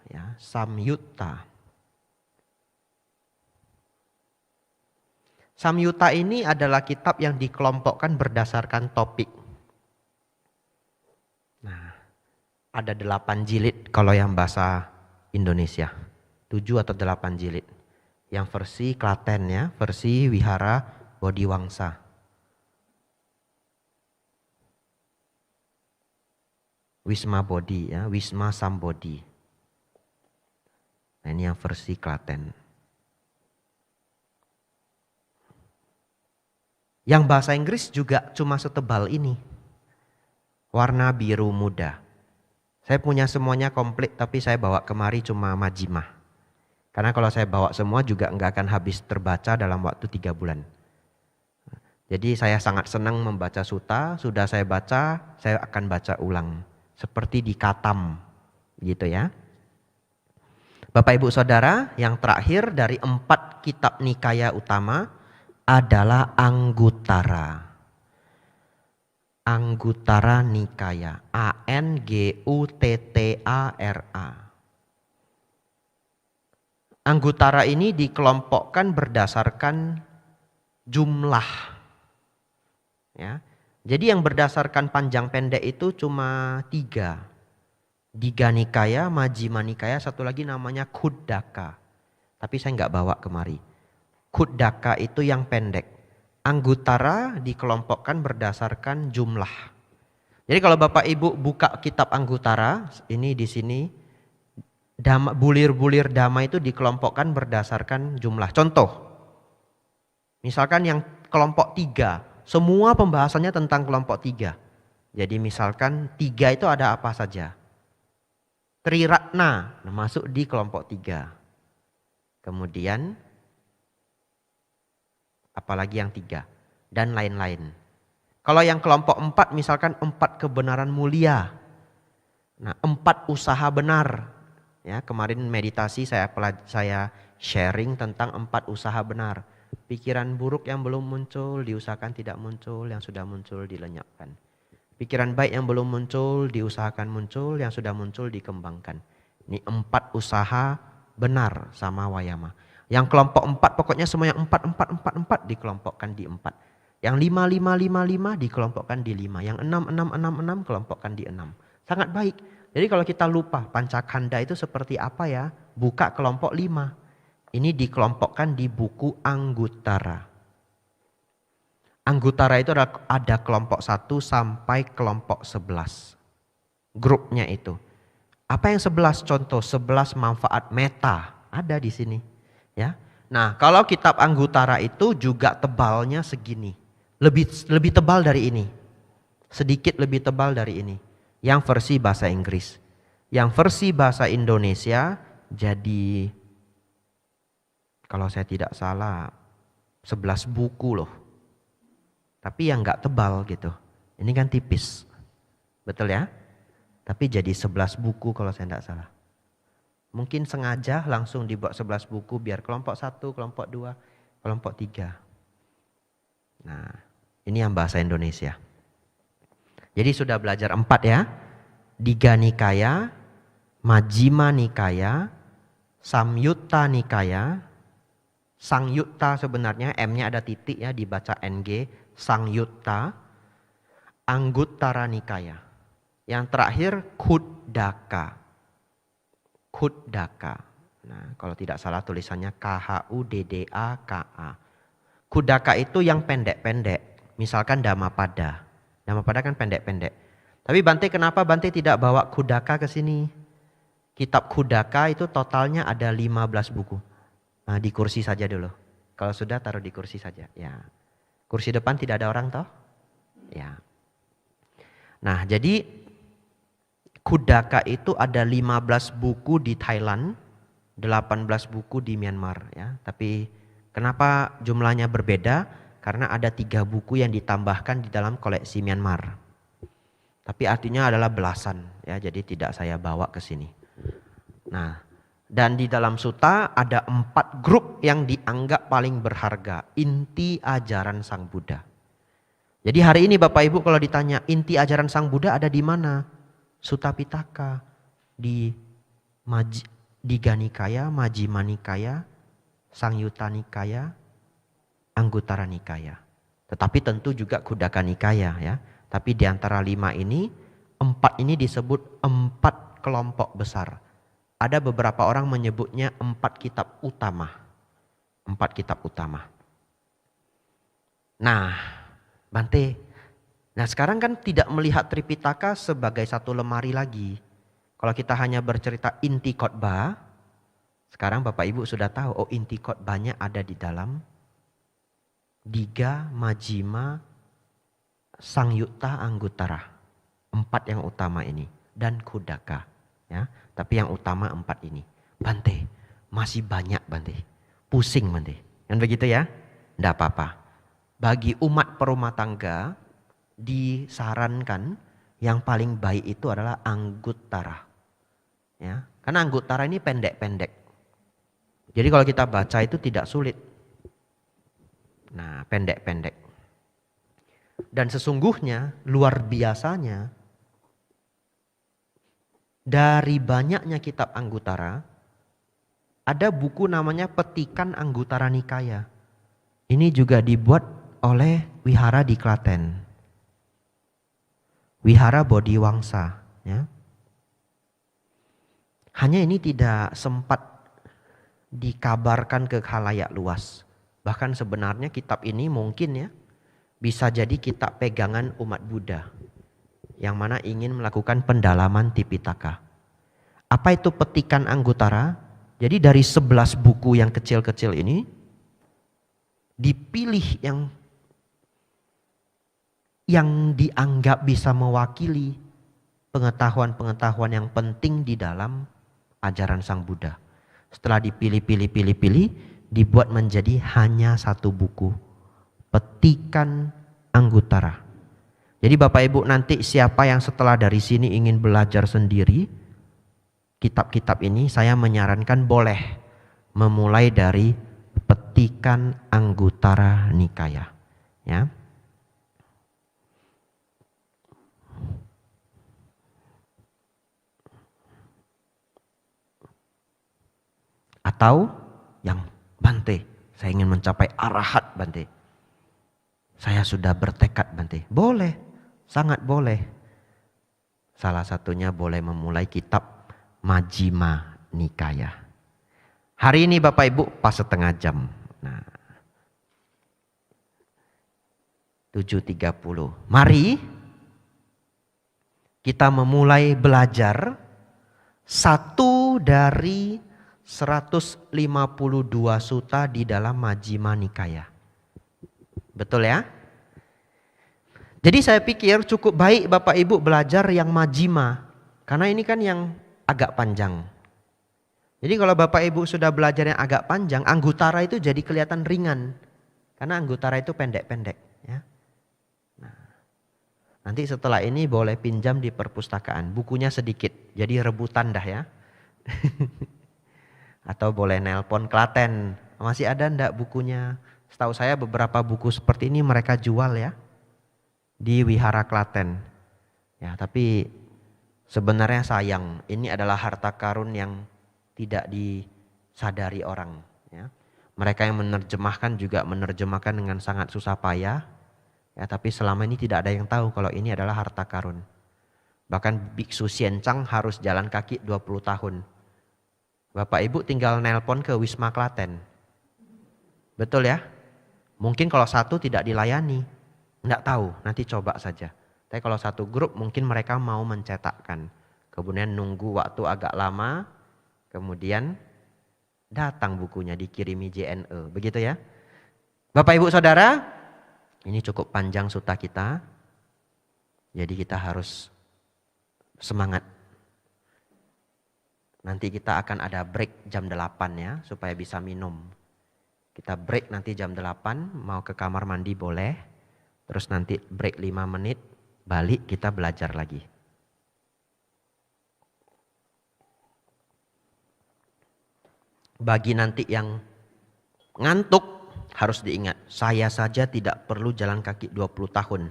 ya, Samyutta. Samyutta ini adalah kitab yang dikelompokkan berdasarkan topik. Nah, ada 8 jilid kalau yang bahasa Indonesia. 7 atau 8 jilid. Yang versi Klaten ya, versi Wihara Bodhiwangsa. Wisma Bodhi ya, Wisma Sambodhi. Nah, ini yang versi Klaten. Yang bahasa Inggris juga cuma setebal ini. Warna biru muda. Saya punya semuanya komplit tapi saya bawa kemari cuma Majjhima. Karena kalau saya bawa semua juga nggak akan habis terbaca dalam waktu 3 bulan. Jadi saya sangat senang membaca sutta, sudah saya baca, saya akan baca ulang. Seperti di Katam gitu ya. Bapak Ibu Saudara, yang terakhir dari 4 kitab Nikaya utama adalah Anguttara. Anguttara Nikaya. Anguttara. Anguttara ini dikelompokkan berdasarkan jumlah. Ya. Jadi yang berdasarkan panjang pendek itu cuma 3. Digha Nikaya, Majjhima Nikaya, satu lagi namanya Khuddaka. Tapi saya nggak bawa kemari. Khuddaka itu yang pendek. Anguttara dikelompokkan berdasarkan jumlah. Jadi kalau Bapak Ibu buka kitab Anguttara, ini di sini bulir-bulir dhamma itu dikelompokkan berdasarkan jumlah. Contoh, misalkan yang kelompok 3, semua pembahasannya tentang kelompok 3. Jadi misalkan 3 itu ada apa saja. Triratna masuk di kelompok 3. Kemudian apalagi yang 3 dan lain-lain. Kalau yang kelompok 4 misalkan 4 kebenaran mulia. Nah, 4 usaha benar. Ya, kemarin meditasi saya sharing tentang 4 usaha benar. Pikiran buruk yang belum muncul diusahakan tidak muncul, yang sudah muncul dilenyapkan. Pikiran baik yang belum muncul diusahakan muncul, yang sudah muncul dikembangkan. Ini 4 usaha benar sama Wayama. Yang kelompok 4 pokoknya semua yang 4 dikelompokkan di 4. Yang 5 dikelompokkan di 5. Yang 6 kelompokkan di 6. Sangat baik. Jadi kalau kita lupa Pancakanda itu seperti apa ya, buka kelompok 5. Ini dikelompokkan di buku Anguttara. Anguttara itu ada kelompok 1 sampai kelompok 11. Grupnya itu. Apa yang 11? Contoh 11 manfaat meta ada di sini. Ya. Nah, kalau kitab Anguttara itu juga tebalnya segini. Lebih tebal dari ini. Sedikit lebih tebal dari ini. Yang versi bahasa Inggris. Yang versi bahasa Indonesia jadi, kalau saya tidak salah, 11 buku loh. Tapi yang gak tebal gitu. Ini kan tipis. Betul ya? Tapi jadi 11 buku kalau saya tidak salah. Mungkin sengaja langsung dibuat 11 buku biar kelompok 1, kelompok 2, kelompok 3. Nah, ini yang bahasa Indonesia. Jadi sudah belajar 4 ya. Digha Nikaya, Majjhima Nikaya, Samyutta Nikaya. Sangyutta sebenarnya M-nya ada titik ya, dibaca NG. Sangyutta. Anguttara Nikaya. Yang terakhir Khuddaka. Khuddaka. Nah, kalau tidak salah tulisannya Khuddaka. Khuddaka itu yang pendek-pendek. Misalkan Dhammapada. Dhammapada kan pendek-pendek. Tapi Bante, kenapa Bante tidak bawa Khuddaka ke sini? Kitab Khuddaka itu totalnya ada 15 buku. Nah, di kursi saja dulu. Kalau sudah taruh di kursi saja. Ya. Kursi depan tidak ada orang toh? Ya. Nah, jadi Kudaka itu ada 15 buku di Thailand, 18 buku di Myanmar ya. Tapi kenapa jumlahnya berbeda? Karena ada 3 buku yang ditambahkan di dalam koleksi Myanmar. Tapi artinya adalah belasan ya, jadi tidak saya bawa ke sini. Nah, dan di dalam sutta ada 4 grup yang dianggap paling berharga, inti ajaran Sang Buddha. Jadi hari ini Bapak Ibu kalau ditanya inti ajaran Sang Buddha ada di mana? Sutta Pitaka, di Digha Nikaya, Majjhima Nikaya, Sangyutta Nikaya, Anguttara Nikaya. Tetapi tentu juga Khuddaka Nikaya ya. Tapi di antara 5 ini, 4 ini disebut 4 kelompok besar. Ada beberapa orang menyebutnya 4 kitab utama. 4 kitab utama. Nah, Bante, nah sekarang kan tidak melihat Tripitaka sebagai satu lemari lagi. Kalau kita hanya bercerita inti khotbah, sekarang Bapak Ibu sudah tahu, oh inti khotbahnya ada di dalam Digha, Majjhima, Sangyutta, Anguttara. 4 yang utama ini. Dan Khuddaka. Ya. Tapi yang utama 4 ini. Bante, masih banyak Bante. Pusing Bante. Kan begitu ya? Tidak apa-apa. Bagi umat perumah tangga, disarankan yang paling baik itu adalah Anguttara. Ya. Karena Anguttara ini pendek-pendek. Jadi kalau kita baca itu tidak sulit. Nah, pendek-pendek. Dan sesungguhnya luar biasanya dari banyaknya kitab Anguttara ada buku namanya Petikan Anguttara Nikaya. Ini juga dibuat oleh wihara di Klaten. Wihara Bodhiwangsa ya. Hanya ini tidak sempat dikabarkan ke khalayak luas. Bahkan sebenarnya kitab ini mungkin ya bisa jadi kitab pegangan umat Buddha yang mana ingin melakukan pendalaman Tipitaka. Apa itu Petikan Anguttara? Jadi dari 11 buku yang kecil-kecil ini dipilih yang dianggap bisa mewakili pengetahuan-pengetahuan yang penting di dalam ajaran Sang Buddha. Setelah dipilih, dibuat menjadi hanya satu buku, Petikan Anguttara. Jadi Bapak Ibu nanti siapa yang setelah dari sini ingin belajar sendiri kitab-kitab ini, saya menyarankan boleh memulai dari Petikan Anguttara Nikaya. Ya. Atau yang Bante, saya ingin mencapai arahat Bante. Saya sudah bertekad Bante. Boleh, sangat boleh. Salah satunya boleh memulai kitab Majjhima Nikaya. Hari ini Bapak Ibu pas setengah jam. Nah, 7.30. Mari kita memulai belajar satu dari 152 sutta di dalam Majjhima Nikaya. Betul ya? Jadi saya pikir cukup baik Bapak Ibu belajar yang Majjhima. Karena ini kan yang agak panjang. Jadi kalau Bapak Ibu sudah belajar yang agak panjang, Anguttara itu jadi kelihatan ringan. Karena Anguttara itu pendek-pendek. Ya. Nah, nanti setelah ini boleh pinjam di perpustakaan. Bukunya sedikit, jadi rebutan dah ya. Atau boleh nelpon Klaten. Masih ada ndak bukunya? Setahu saya beberapa buku seperti ini mereka jual ya. Di Wihara Klaten. Ya, tapi sebenarnya sayang. Ini adalah harta karun yang tidak disadari orang. Ya. Mereka yang menerjemahkan juga menerjemahkan dengan sangat susah payah. Ya, tapi selama ini tidak ada yang tahu kalau ini adalah harta karun. Bahkan Biksu Xianchang harus jalan kaki 20 tahun. Bapak Ibu tinggal nelpon ke Wisma Klaten. Betul ya? Mungkin kalau satu tidak dilayani. Enggak tahu, nanti coba saja. Tapi kalau satu grup mungkin mereka mau mencetakkan. Kemudian nunggu waktu agak lama. Kemudian datang bukunya dikirimi JNE. Begitu ya? Bapak Ibu Saudara, ini cukup panjang sutta kita. Jadi kita harus semangat Nanti kita akan ada break jam 8 ya, supaya bisa minum. Kita break nanti jam 8, mau ke kamar mandi boleh. Terus nanti break 5 menit, balik kita belajar lagi. Bagi nanti yang ngantuk, harus diingat, saya saja tidak perlu jalan kaki 20 tahun.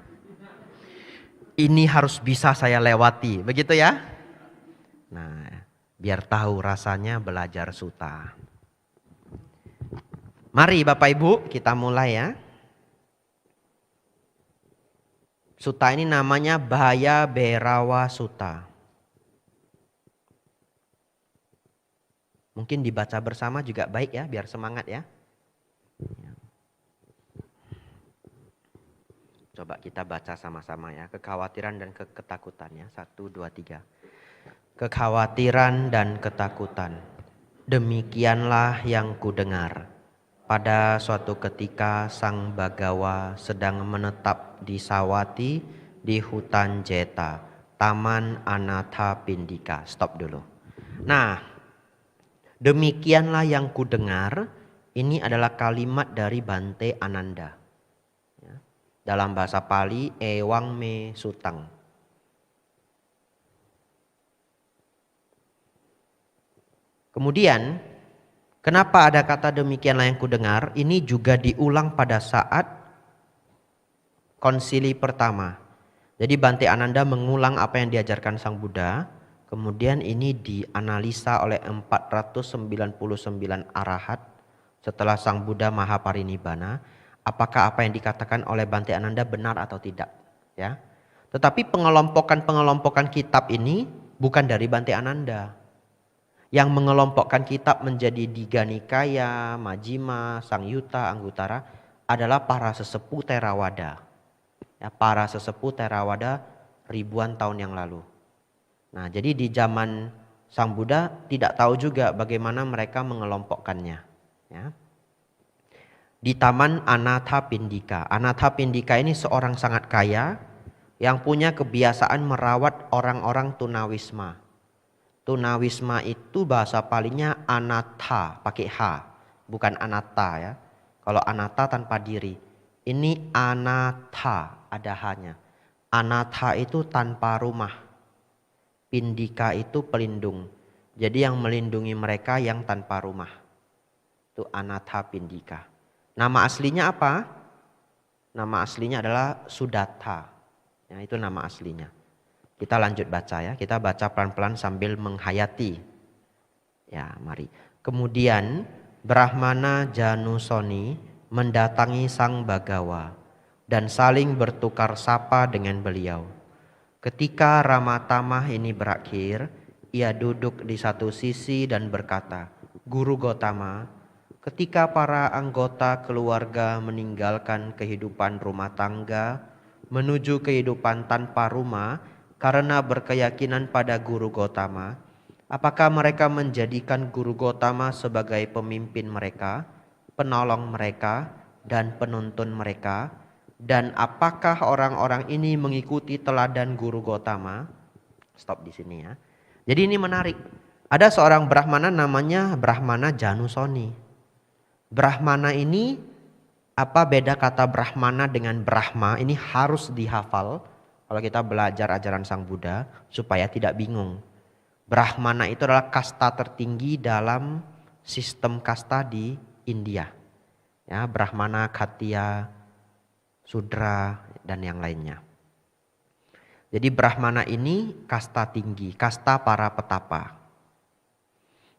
Ini harus bisa saya lewati, begitu ya? Nah, biar tahu rasanya belajar suta. Mari Bapak Ibu kita mulai ya. Suta ini namanya Bhaya Bhairawa Sutta. Mungkin dibaca bersama juga baik ya, biar semangat ya. Coba kita baca sama-sama ya. Kekhawatiran dan ketakutan ya. 1, 2, 3. Kekhawatiran dan ketakutan. Demikianlah yang kudengar. Pada suatu ketika Sang Bagawa sedang menetap di Sawati di hutan Jeta, Taman Anathapindika. Stop dulu. Nah, demikianlah yang kudengar, ini adalah kalimat dari Bante Ananda. Ya. Dalam bahasa Pali, Ewang Me Sutang. Kemudian, kenapa ada kata demikianlah yang kudengar? Ini juga diulang pada saat konsili pertama. Jadi Bante Ananda mengulang apa yang diajarkan Sang Buddha. Kemudian ini dianalisa oleh 499 arahat setelah Sang Buddha Mahaparinibbana. Apakah apa yang dikatakan oleh Bante Ananda benar atau tidak? Ya. Tetapi pengelompokan kitab ini bukan dari Bante Ananda. Yang mengelompokkan kitab menjadi Digha Nikaya, Majjhima, Sangyutta, Anguttara adalah para sesepuh Theravada. Ya, para sesepuh Theravada ribuan tahun yang lalu. Nah, jadi di zaman Sang Buddha tidak tahu juga bagaimana mereka mengelompokkannya. Ya. Di Taman Anathapindika. Anathapindika ini seorang sangat kaya yang punya kebiasaan merawat orang-orang tunawisma. Tunawisma itu bahasa palingnya anatha, pakai H, bukan anatta ya. Kalau anatta tanpa diri, ini anatha, ada H-nya. Anatha itu tanpa rumah, pindika itu pelindung. Jadi yang melindungi mereka yang tanpa rumah. Itu Anathapindika. Nama aslinya apa? Nama aslinya adalah Sudatta. Ya, itu nama aslinya. Kita lanjut baca ya. Kita baca pelan-pelan sambil menghayati. Ya, mari. Kemudian Brahmana Janusoni mendatangi Sang Bagawa dan saling bertukar sapa dengan beliau. Ketika Ramatamah ini berakhir, ia duduk di satu sisi dan berkata, "Guru Gotama, ketika para anggota keluarga meninggalkan kehidupan rumah tangga menuju kehidupan tanpa rumah karena berkeyakinan pada Guru Gotama, apakah mereka menjadikan Guru Gotama sebagai pemimpin mereka, penolong mereka, dan penuntun mereka? Dan apakah orang-orang ini mengikuti teladan Guru Gotama?" Stop di sini ya. Jadi ini menarik. Ada seorang Brahmana namanya Brahmana Janusoni. Brahmana ini, apa beda kata Brahmana dengan Brahma? Ini harus dihafal kalau kita belajar ajaran Sang Buddha supaya tidak bingung. Brahmana itu adalah kasta tertinggi dalam sistem kasta di India. Ya, Brahmana, Khattiya, Sudra, dan yang lainnya. Jadi Brahmana ini kasta tinggi, kasta para petapa.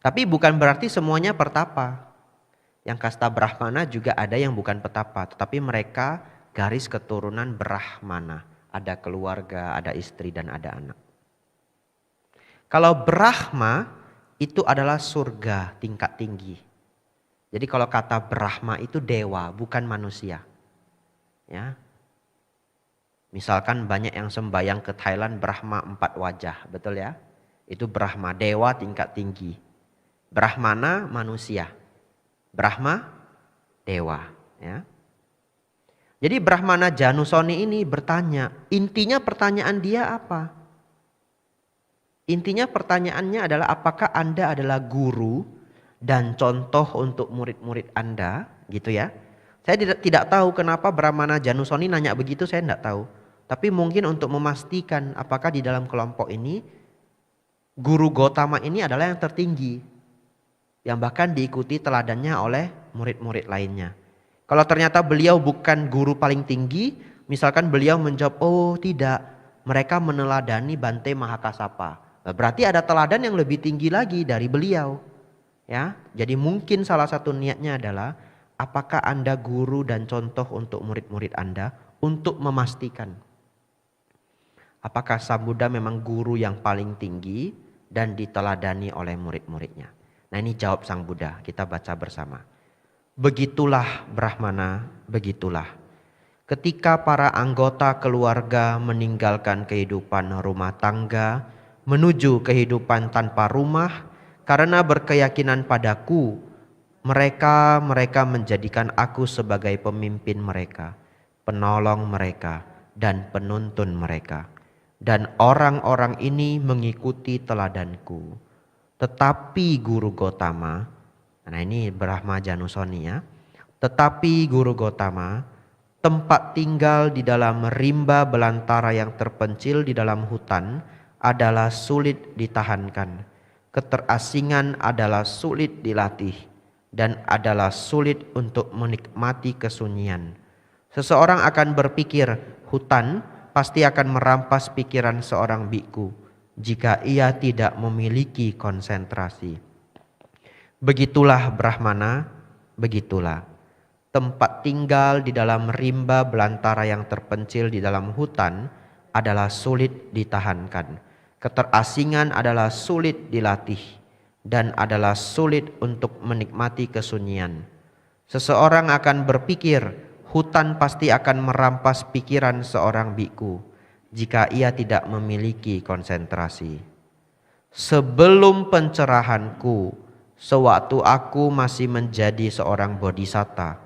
Tapi bukan berarti semuanya pertapa. Yang kasta Brahmana juga ada yang bukan petapa, tetapi mereka garis keturunan Brahmana. Ada keluarga, ada istri, dan ada anak. Kalau Brahma itu adalah surga tingkat tinggi. Jadi kalau kata Brahma itu dewa, bukan manusia. Ya. Misalkan banyak yang sembahyang ke Thailand Brahma 4 wajah, betul ya? Itu Brahma, dewa tingkat tinggi. Brahmana manusia. Brahma dewa, ya. Jadi Brahmana Janusoni ini bertanya, intinya pertanyaan dia apa? Intinya pertanyaannya adalah apakah Anda adalah guru dan contoh untuk murid-murid Anda, gitu ya. Saya tidak tahu kenapa Brahmana Janusoni nanya begitu, saya tidak tahu. Tapi mungkin untuk memastikan apakah di dalam kelompok ini guru Gotama ini adalah yang tertinggi, yang bahkan diikuti teladannya oleh murid-murid lainnya. Kalau ternyata beliau bukan guru paling tinggi, misalkan beliau menjawab, oh tidak, mereka meneladani Bante Mahakasapa. Berarti ada teladan yang lebih tinggi lagi dari beliau. Ya, jadi mungkin salah satu niatnya adalah apakah Anda guru dan contoh untuk murid-murid Anda untuk memastikan apakah Sang Buddha memang guru yang paling tinggi dan diteladani oleh murid-muridnya. Nah, ini jawab Sang Buddha, kita baca bersama. Begitulah Brahmana, begitulah. Ketika para anggota keluarga meninggalkan kehidupan rumah tangga menuju kehidupan tanpa rumah karena berkeyakinan padaku, mereka menjadikan aku sebagai pemimpin mereka, penolong mereka, dan penuntun mereka. Dan orang-orang ini mengikuti teladanku. Tetapi Guru Gotama, nah ini Brahma Janusoni ya. Tetapi Guru Gotama, tempat tinggal di dalam rimba belantara yang terpencil di dalam hutan adalah sulit ditahankan. Keterasingan adalah sulit dilatih dan adalah sulit untuk menikmati kesunyian. Seseorang akan berpikir hutan pasti akan merampas pikiran seorang biku jika ia tidak memiliki konsentrasi. Begitulah Brahmana, begitulah. Tempat tinggal di dalam rimba belantara yang terpencil di dalam hutan adalah sulit ditahankan. Keterasingan adalah sulit dilatih dan adalah sulit untuk menikmati kesunyian. Seseorang akan berpikir hutan pasti akan merampas pikiran seorang biku jika ia tidak memiliki konsentrasi. Sebelum pencerahanku, sewaktu aku masih menjadi seorang bodhisatta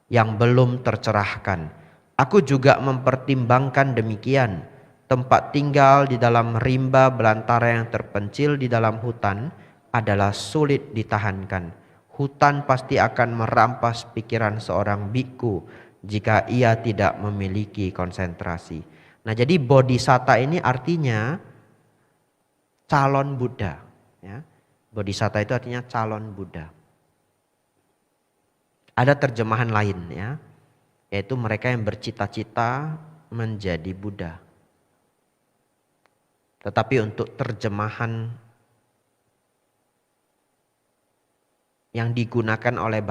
yang belum tercerahkan, aku juga mempertimbangkan demikian. Tempat tinggal di dalam rimba belantara yang terpencil di dalam hutan adalah sulit ditahankan. Hutan pasti akan merampas pikiran seorang biku jika ia tidak memiliki konsentrasi. Nah, jadi bodhisatta ini artinya calon Buddha. Ya. Bodhisatta itu artinya calon Buddha. Ada terjemahan lain ya, yaitu mereka yang bercita-cita menjadi Buddha. Tetapi untuk terjemahan yang digunakan oleh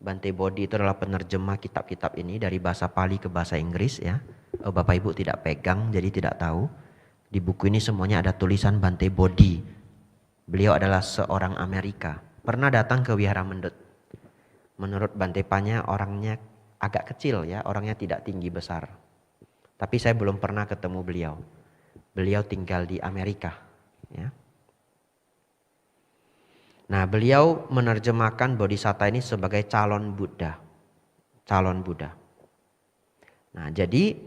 Bante Bodhi itu adalah penerjemah kitab-kitab ini dari bahasa Pali ke bahasa Inggris ya. Bapak Ibu tidak pegang jadi tidak tahu. Di buku ini semuanya ada tulisan Bante Bodhi. Beliau adalah seorang Amerika. Pernah datang ke Wihara Mendut. Menurut Bante Panya orangnya agak kecil ya, orangnya tidak tinggi besar. Tapi saya belum pernah ketemu beliau. Beliau tinggal di Amerika ya. Nah, beliau menerjemahkan bodhisatta ini sebagai calon Buddha. Calon Buddha. Nah, jadi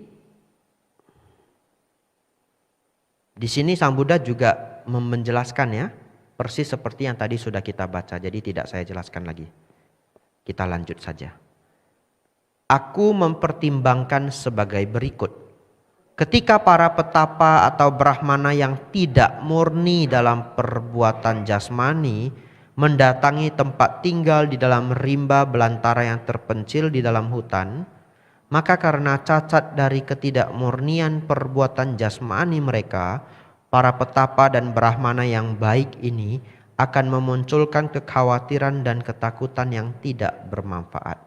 di sini Sang Buddha juga menjelaskan ya, persis seperti yang tadi sudah kita baca. Jadi tidak saya jelaskan lagi. Kita lanjut saja. Aku mempertimbangkan sebagai berikut. Ketika para petapa atau brahmana yang tidak murni dalam perbuatan jasmani mendatangi tempat tinggal di dalam rimba belantara yang terpencil di dalam hutan, maka karena cacat dari ketidakmurnian perbuatan jasmani mereka, para petapa dan brahmana yang baik ini akan memunculkan kekhawatiran dan ketakutan yang tidak bermanfaat.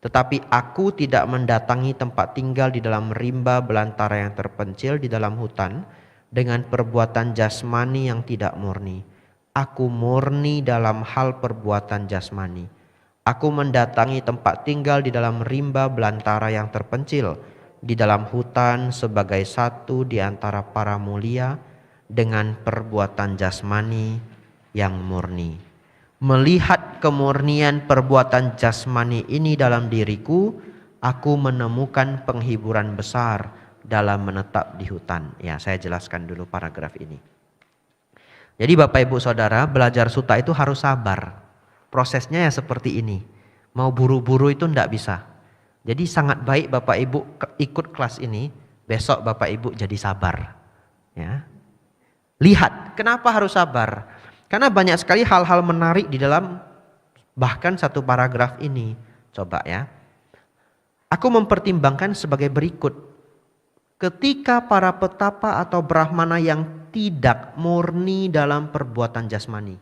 Tetapi aku tidak mendatangi tempat tinggal di dalam rimba belantara yang terpencil di dalam hutan dengan perbuatan jasmani yang tidak murni. Aku murni dalam hal perbuatan jasmani. Aku mendatangi tempat tinggal di dalam rimba belantara yang terpencil di dalam hutan sebagai satu di antara para mulia dengan perbuatan jasmani yang murni. Melihat kemurnian perbuatan jasmani ini dalam diriku, aku menemukan penghiburan besar dalam menetap di hutan. Ya, saya jelaskan dulu paragraf ini. Jadi Bapak Ibu Saudara, belajar suta itu harus sabar. Prosesnya ya seperti ini. Mau buru-buru itu enggak bisa. Jadi sangat baik Bapak Ibu ikut kelas ini, besok Bapak Ibu jadi sabar. Ya. Lihat, kenapa harus sabar? Karena banyak sekali hal-hal menarik di dalam bahkan satu paragraf ini. Coba ya. Aku mempertimbangkan sebagai berikut. Ketika para petapa atau brahmana yang tidak murni dalam perbuatan jasmani.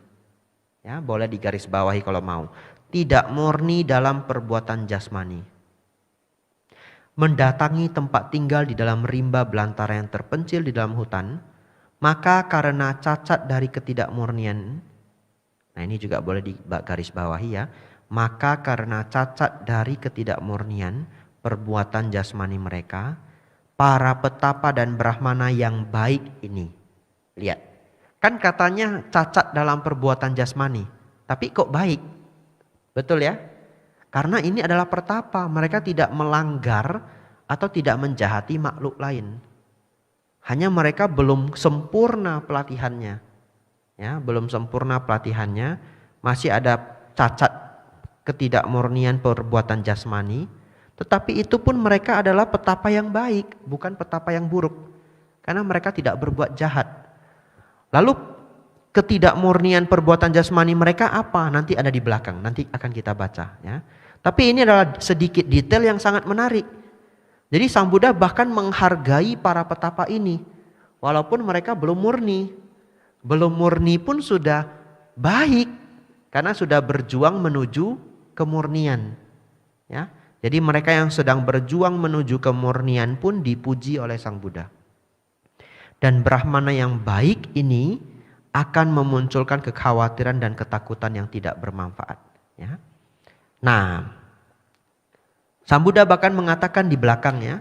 Ya, boleh digarisbawahi kalau mau. Tidak murni dalam perbuatan jasmani. Mendatangi tempat tinggal di dalam rimba belantara yang terpencil di dalam hutan, maka karena cacat dari ketidakmurnian, nah ini juga boleh digarisbawahi ya, maka karena cacat dari ketidakmurnian perbuatan jasmani mereka, para petapa dan brahmana yang baik ini, lihat, kan katanya cacat dalam perbuatan jasmani, tapi kok baik? Betul ya? Karena ini adalah pertapa, mereka tidak melanggar atau tidak menjahati makhluk lain. Hanya mereka belum sempurna pelatihannya. Ya, belum sempurna pelatihannya, masih ada cacat ketidakmurnian perbuatan jasmani, tetapi itu pun mereka adalah petapa yang baik, bukan petapa yang buruk. Karena mereka tidak berbuat jahat. Lalu ketidakmurnian perbuatan jasmani mereka apa? Nanti ada di belakang, nanti akan kita baca ya. Tapi ini adalah sedikit detail yang sangat menarik. Jadi Sang Buddha bahkan menghargai para petapa ini. Walaupun mereka belum murni. Belum murni pun sudah baik. Karena sudah berjuang menuju kemurnian. Ya. Jadi mereka yang sedang berjuang menuju kemurnian pun dipuji oleh Sang Buddha. Dan Brahmana yang baik ini akan memunculkan kekhawatiran dan ketakutan yang tidak bermanfaat. Ya. Nah, Sang Buddha bahkan mengatakan di belakangnya,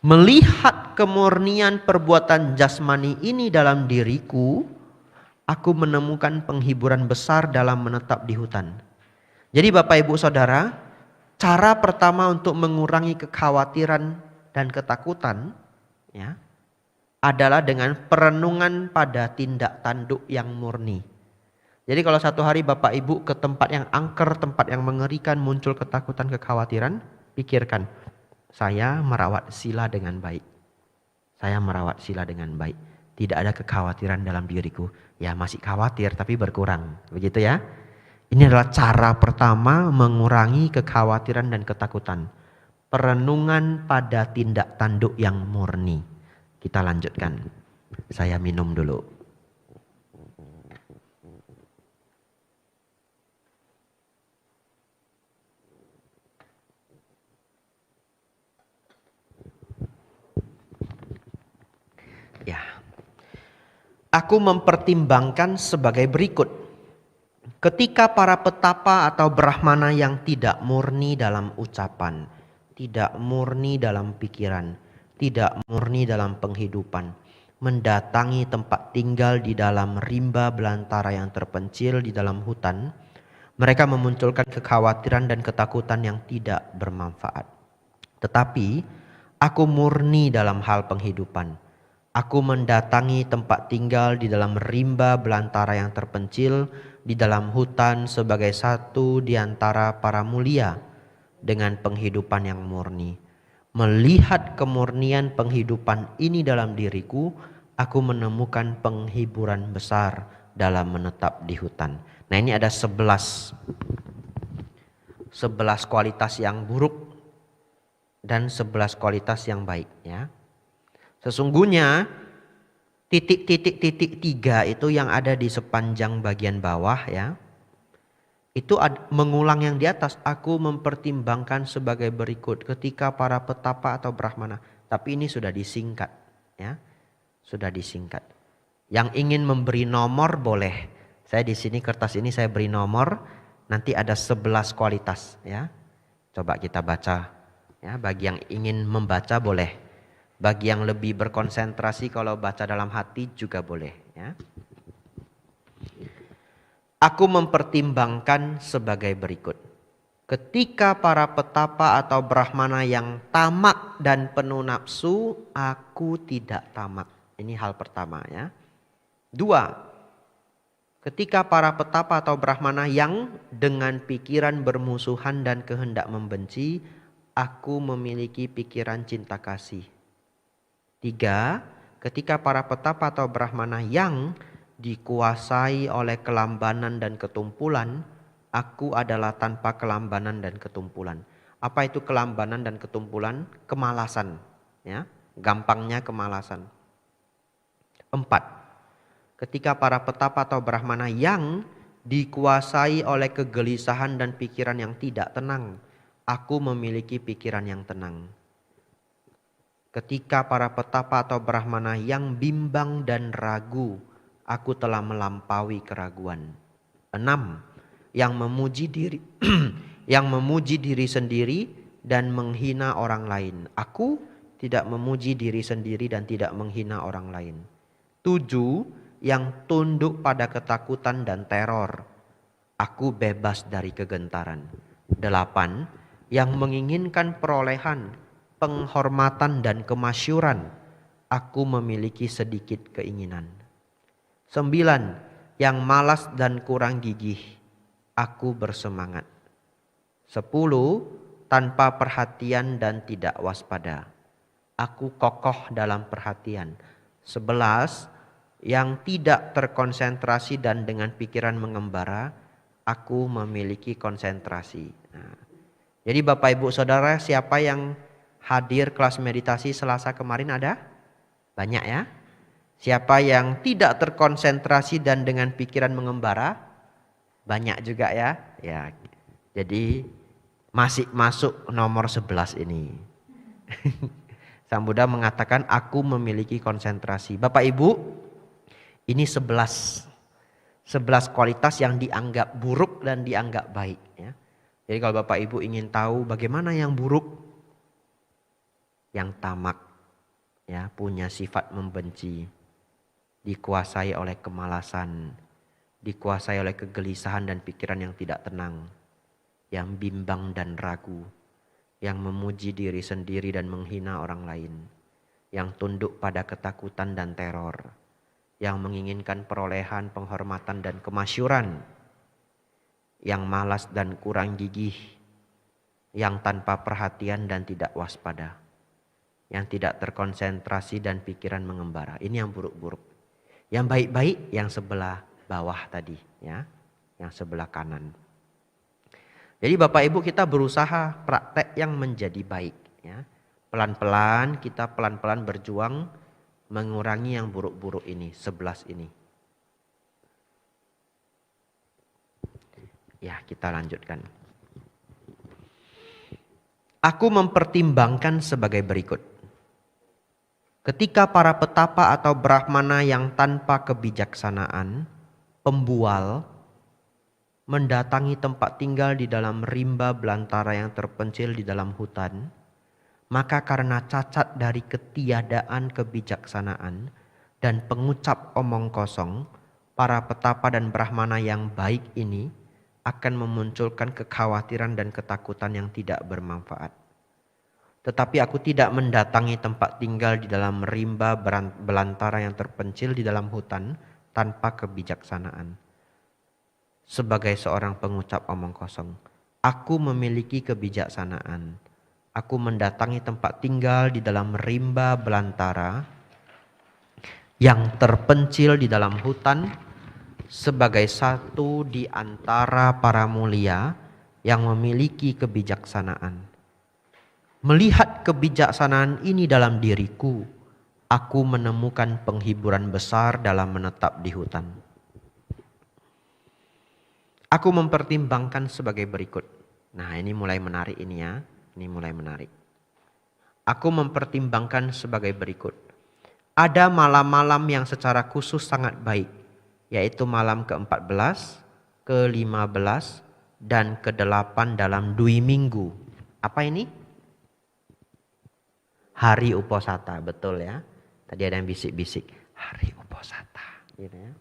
melihat kemurnian perbuatan jasmani ini dalam diriku, aku menemukan penghiburan besar dalam menetap di hutan. Jadi Bapak Ibu Saudara, cara pertama untuk mengurangi kekhawatiran dan ketakutan ya, adalah dengan perenungan pada tindak tanduk yang murni. Jadi kalau satu hari Bapak Ibu ke tempat yang angker, tempat yang mengerikan, muncul ketakutan, kekhawatiran, pikirkan, saya merawat sila dengan baik. Saya merawat sila dengan baik. Tidak ada kekhawatiran dalam diriku. Ya masih khawatir tapi berkurang. Begitu ya. Ini adalah cara pertama mengurangi kekhawatiran dan ketakutan. Perenungan pada tindak tanduk yang murni. Kita lanjutkan. Saya minum dulu. Ya. Aku mempertimbangkan sebagai berikut. Ketika para petapa atau brahmana yang tidak murni dalam ucapan, tidak murni dalam pikiran, tidak murni dalam penghidupan, mendatangi tempat tinggal di dalam rimba belantara yang terpencil di dalam hutan, mereka memunculkan kekhawatiran dan ketakutan yang tidak bermanfaat. Tetapi aku murni dalam hal penghidupan. Aku mendatangi tempat tinggal di dalam rimba belantara yang terpencil di dalam hutan sebagai satu di antara para mulia dengan penghidupan yang murni. Melihat kemurnian penghidupan ini dalam diriku, aku menemukan penghiburan besar dalam menetap di hutan. Nah ini ada 11 kualitas yang buruk dan 11 kualitas yang baik ya. Sesungguhnya titik-titik 3 itu yang ada di sepanjang bagian bawah ya. Itu mengulang yang di atas. Aku mempertimbangkan sebagai berikut ketika para petapa atau brahmana. Tapi ini sudah disingkat ya. Sudah disingkat. Yang ingin memberi nomor boleh. Saya di sini kertas ini saya beri nomor. Nanti ada 11 kualitas ya. Coba kita baca ya, bagi yang ingin membaca boleh. Bagi yang lebih berkonsentrasi kalau baca dalam hati juga boleh ya. Aku mempertimbangkan sebagai berikut. Ketika para petapa atau brahmana yang tamak dan penuh nafsu, aku tidak tamak. Ini hal pertama ya. 2. Ketika para petapa atau brahmana yang dengan pikiran bermusuhan dan kehendak membenci, aku memiliki pikiran cinta kasih. 3. Ketika para petapa atau brahmana yang dikuasai oleh kelambanan dan ketumpulan, aku adalah tanpa kelambanan dan ketumpulan. Apa itu kelambanan dan ketumpulan? Kemalasan. Ya, gampangnya kemalasan. 4. Ketika para petapa atau brahmana yang dikuasai oleh kegelisahan dan pikiran yang tidak tenang, aku memiliki pikiran yang tenang. Ketika para petapa atau brahmana yang bimbang dan ragu, aku telah melampaui keraguan. 6. Yang memuji diri yang memuji diri sendiri dan menghina orang lain. Aku tidak memuji diri sendiri dan tidak menghina orang lain. 7. Yang tunduk pada ketakutan dan teror. Aku bebas dari kegentaran. 8. Yang menginginkan perolehan, penghormatan dan kemasyuran. Aku memiliki sedikit keinginan. 9. Yang malas dan kurang gigih. Aku bersemangat. 10. Tanpa perhatian dan tidak waspada. Aku kokoh dalam perhatian. 11. Yang tidak terkonsentrasi dan dengan pikiran mengembara, aku memiliki konsentrasi. Nah, jadi Bapak Ibu Saudara, siapa yang hadir kelas meditasi Selasa kemarin ada? Banyak ya. Siapa yang tidak terkonsentrasi dan dengan pikiran mengembara? Banyak juga ya. Ya. Jadi masih masuk nomor 11 ini. Sang Buddha mengatakan aku memiliki konsentrasi. Bapak Ibu, ini 11 kualitas yang dianggap buruk dan dianggap baik ya. Jadi kalau Bapak Ibu ingin tahu bagaimana yang buruk, yang tamak ya, punya sifat membenci, dikuasai oleh kemalasan, dikuasai oleh kegelisahan dan pikiran yang tidak tenang, yang bimbang dan ragu, yang memuji diri sendiri dan menghina orang lain, yang tunduk pada ketakutan dan teror, yang menginginkan perolehan, penghormatan dan kemasyuran, yang malas dan kurang gigih, yang tanpa perhatian dan tidak waspada, yang tidak terkonsentrasi dan pikiran mengembara. Ini yang buruk-buruk. Yang baik-baik yang sebelah bawah tadi ya, yang sebelah kanan. Jadi Bapak Ibu, kita berusaha praktek yang menjadi baik ya. Pelan-pelan kita berjuang mengurangi yang buruk-buruk ini, 11 ini. Ya, kita lanjutkan. Aku mempertimbangkan sebagai berikut. Ketika para petapa atau brahmana yang tanpa kebijaksanaan, pembual, mendatangi tempat tinggal di dalam rimba belantara yang terpencil di dalam hutan, maka karena cacat dari ketiadaan kebijaksanaan dan pengucap omong kosong, para petapa dan brahmana yang baik ini akan memunculkan kekhawatiran dan ketakutan yang tidak bermanfaat. Tetapi aku tidak mendatangi tempat tinggal di dalam rimba belantara yang terpencil di dalam hutan tanpa kebijaksanaan. Sebagai seorang pengucap omong kosong, aku memiliki kebijaksanaan. Aku mendatangi tempat tinggal di dalam rimba belantara yang terpencil di dalam hutan sebagai satu di antara para mulia yang memiliki kebijaksanaan. Melihat kebijaksanaan ini dalam diriku, aku menemukan penghiburan besar dalam menetap di hutan. Aku mempertimbangkan sebagai berikut. Nah, ini mulai menarik ini ya. Ini mulai menarik. Aku mempertimbangkan sebagai berikut. Ada malam-malam yang secara khusus sangat baik, yaitu malam ke-14, ke-15, dan ke-8 dalam Dwi Minggu. Apa ini? Hari Uposatha, betul ya. Tadi ada yang bisik-bisik, Hari Uposatha. Gitu ya.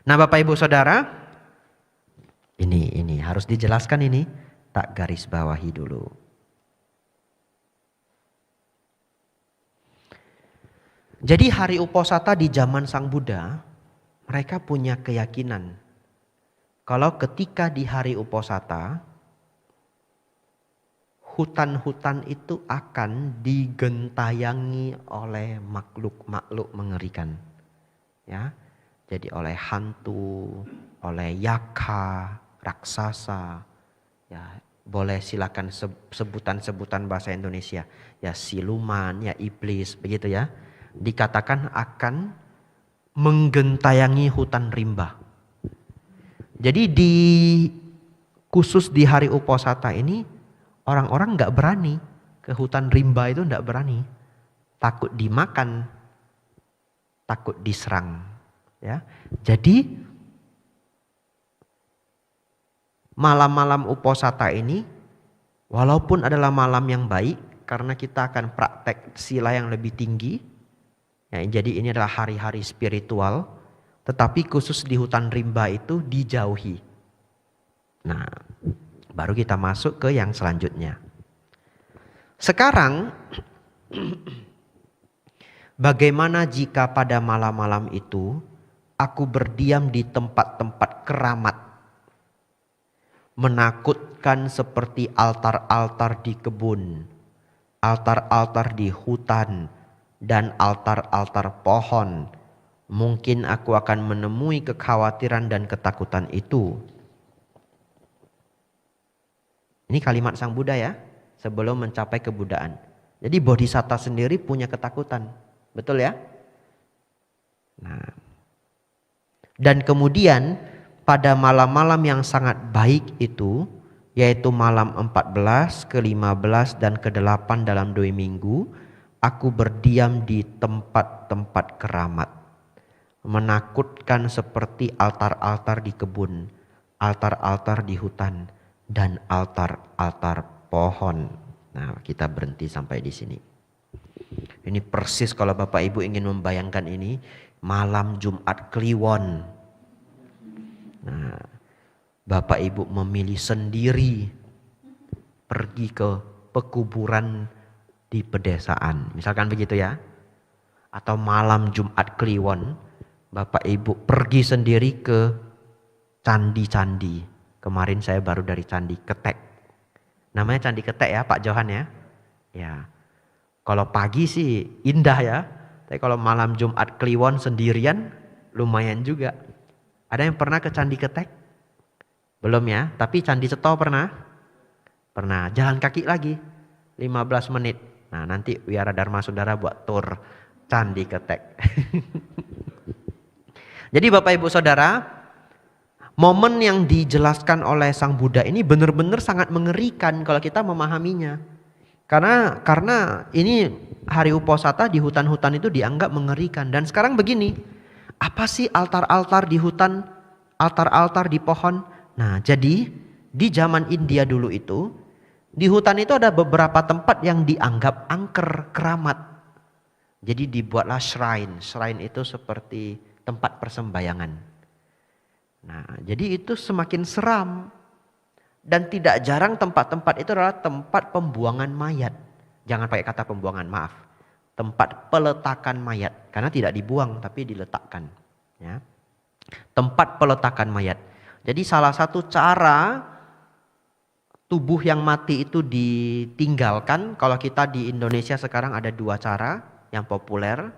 Nah Bapak Ibu Saudara, ini harus dijelaskan ini. tak garis bawahi dulu. Jadi hari Uposatha di zaman Sang Buddha, mereka punya keyakinan kalau ketika di hari Uposatha, hutan-hutan itu akan digentayangi oleh makhluk-makhluk mengerikan. Ya, jadi oleh hantu, oleh yaka, raksasa, ya boleh silakan sebutan-sebutan bahasa Indonesia, ya siluman, ya iblis, begitu ya. Dikatakan akan menggentayangi hutan rimba. Jadi khusus di hari Uposatha ini orang-orang nggak berani ke hutan rimba itu, nggak berani, takut dimakan, takut diserang. Ya, jadi malam-malam Uposatha ini, walaupun adalah malam yang baik, karena kita akan praktek sila yang lebih tinggi, ya, jadi ini adalah hari-hari spiritual, tetapi khusus di hutan rimba itu dijauhi. Nah, baru kita masuk ke yang selanjutnya. Sekarang, bagaimana jika pada malam-malam itu aku berdiam di tempat-tempat keramat, menakutkan seperti altar-altar di kebun, altar-altar di hutan, dan altar-altar pohon. Mungkin aku akan menemui kekhawatiran dan ketakutan itu. Ini kalimat Sang Buddha ya, sebelum mencapai kebuddhaan. Jadi Bodhisatta sendiri punya ketakutan. Betul ya? Nah, dan kemudian pada malam-malam yang sangat baik itu, yaitu malam 14, ke-15 dan ke-8 dalam 2 minggu, aku berdiam di tempat-tempat keramat, menakutkan seperti altar-altar di kebun, altar-altar di hutan, dan altar-altar pohon. Nah, kita berhenti sampai di sini. Ini persis kalau Bapak Ibu ingin membayangkan ini, malam Jumat Kliwon. Nah, Bapak Ibu memilih sendiri pergi ke pekuburan di pedesaan, misalkan begitu ya. Atau malam Jumat Kliwon, Bapak Ibu pergi sendiri ke candi-candi. Kemarin saya baru dari Candi Ketek. Namanya Candi Ketek ya Pak Johan ya. Ya. Kalau pagi sih indah ya. Tapi kalau malam Jumat Kliwon sendirian lumayan juga. Ada yang pernah ke Candi Ketek? Belum ya, tapi Candi Ceto pernah? Pernah. Jalan kaki lagi 15 menit. Nah, nanti Wihara Dharma Sundara buat tur Candi Ketek. Jadi Bapak Ibu Saudara, momen yang dijelaskan oleh Sang Buddha ini benar-benar sangat mengerikan kalau kita memahaminya. Karena ini hari Uposatha di hutan-hutan itu dianggap mengerikan. Dan sekarang begini, apa sih altar-altar di hutan, altar-altar di pohon? Nah, jadi di zaman India dulu itu, di hutan itu ada beberapa tempat yang dianggap angker, keramat. Jadi dibuatlah shrine. Shrine itu seperti tempat persembayangan. Nah, jadi itu semakin seram. Dan tidak jarang tempat-tempat itu adalah tempat pembuangan mayat. Jangan pakai kata pembuangan, maaf. Tempat peletakan mayat. Karena tidak dibuang tapi diletakkan. Ya. Tempat peletakan mayat. Jadi salah satu cara tubuh yang mati itu ditinggalkan. Kalau kita di Indonesia sekarang ada 2 cara yang populer.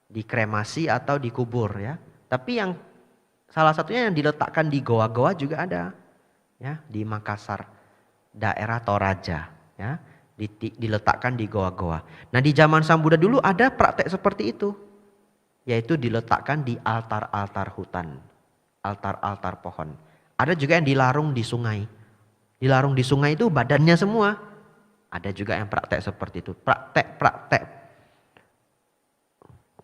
Dikremasi atau dikubur ya. Tapi yang salah satunya yang diletakkan di goa-goa juga ada. Ya, di Makassar, daerah Toraja, ya, diletakkan di goa-goa. Nah, di zaman Sang Buddha dulu ada praktek seperti itu. Yaitu diletakkan di altar-altar hutan, altar-altar pohon. Ada juga yang dilarung di sungai. Dilarung di sungai itu badannya semua. Ada juga yang praktek seperti itu. Praktek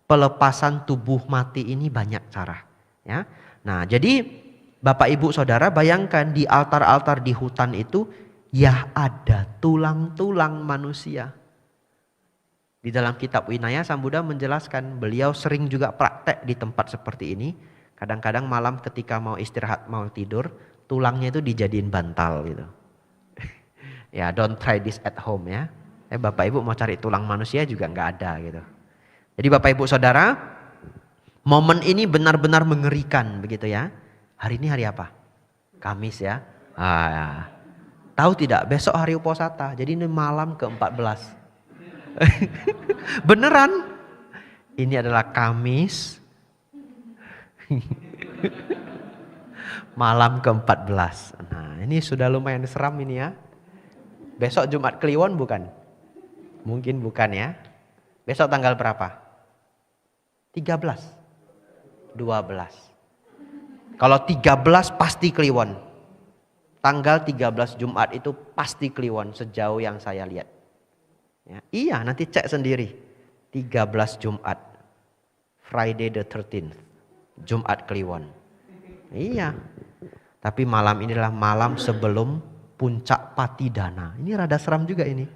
pelepasan tubuh mati ini banyak cara, ya. Nah, jadi Bapak Ibu Saudara bayangkan di altar-altar di hutan itu ya ada tulang-tulang manusia. Di dalam kitab Vinaya Sang Buddha menjelaskan beliau sering juga praktek di tempat seperti ini. Kadang-kadang malam ketika mau istirahat, mau tidur, tulangnya itu dijadiin bantal gitu. Ya, don't try this at home ya. Bapak Ibu mau cari tulang manusia juga nggak ada gitu. Jadi Bapak Ibu Saudara, momen ini benar-benar mengerikan begitu ya. Hari ini hari apa? Kamis ya. Tahu tidak besok hari Uposatha. Jadi ini malam ke-14. Beneran. Ini adalah Kamis. Malam ke-14. Nah ini sudah lumayan seram ini ya. Besok Jumat Kliwon bukan? Mungkin bukan ya. Besok tanggal berapa? 13. 12. Kalau 13 pasti Kliwon. Tanggal 13 Jumat itu pasti Kliwon sejauh yang saya lihat. Ya, iya nanti cek sendiri. 13 Jumat. Friday the 13th. Jumat Kliwon. Iya. Tapi malam ini adalah malam sebelum puncak Patidana. Ini rada seram juga ini.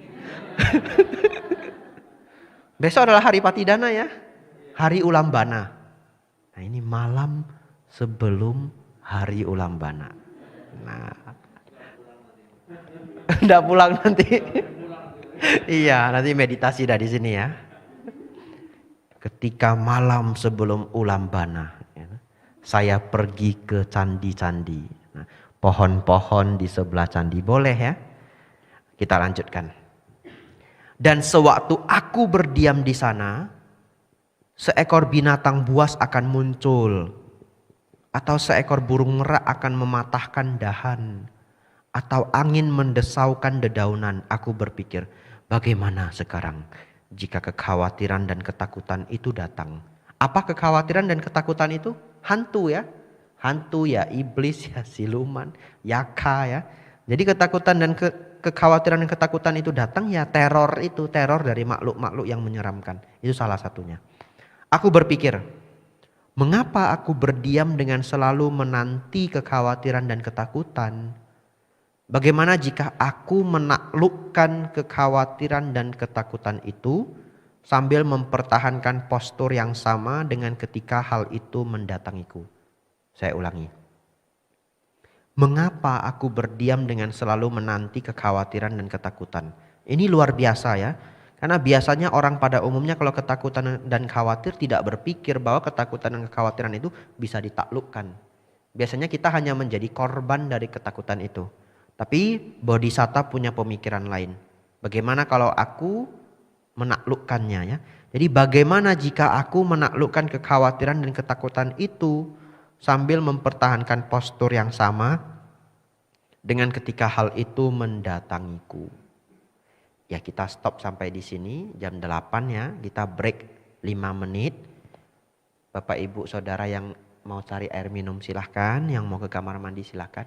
Besok adalah hari Patidana ya. Hari Ulambana. Nah ini malam sebelum hari Ulambana. Nah. Enggak pulang nanti. Iya nanti meditasi dah di sini ya. Ketika malam sebelum Ulambana. Saya pergi ke candi-candi. Nah, pohon-pohon di sebelah candi. Boleh ya? Kita lanjutkan. Dan sewaktu aku berdiam di sana, seekor binatang buas akan muncul. Atau seekor burung merak akan mematahkan dahan. Atau angin mendesaukan dedaunan. Aku berpikir, bagaimana sekarang jika kekhawatiran dan ketakutan itu datang? Apa kekhawatiran dan ketakutan itu? Hantu ya. Hantu ya, iblis ya, siluman, yaka ya. Jadi ketakutan dan kekhawatiran dan ketakutan itu datang ya teror itu. Teror dari makhluk-makhluk yang menyeramkan. Itu salah satunya. Aku berpikir, mengapa aku berdiam dengan selalu menanti kekhawatiran dan ketakutan? Bagaimana jika aku menaklukkan kekhawatiran dan ketakutan itu sambil mempertahankan postur yang sama dengan ketika hal itu mendatangiku? Saya ulangi. Mengapa aku berdiam dengan selalu menanti kekhawatiran dan ketakutan? Ini luar biasa ya. Karena biasanya orang pada umumnya kalau ketakutan dan khawatir tidak berpikir bahwa ketakutan dan kekhawatiran itu bisa ditaklukkan. Biasanya kita hanya menjadi korban dari ketakutan itu. Tapi Bodhisatta punya pemikiran lain. Bagaimana kalau aku menaklukkannya ya? Jadi bagaimana jika aku menaklukkan kekhawatiran dan ketakutan itu sambil mempertahankan postur yang sama dengan ketika hal itu mendatangiku? Ya kita stop sampai di sini jam 8 ya. Kita break 5 menit. Bapak Ibu Saudara yang mau cari air minum silahkan. Yang mau ke kamar mandi silahkan.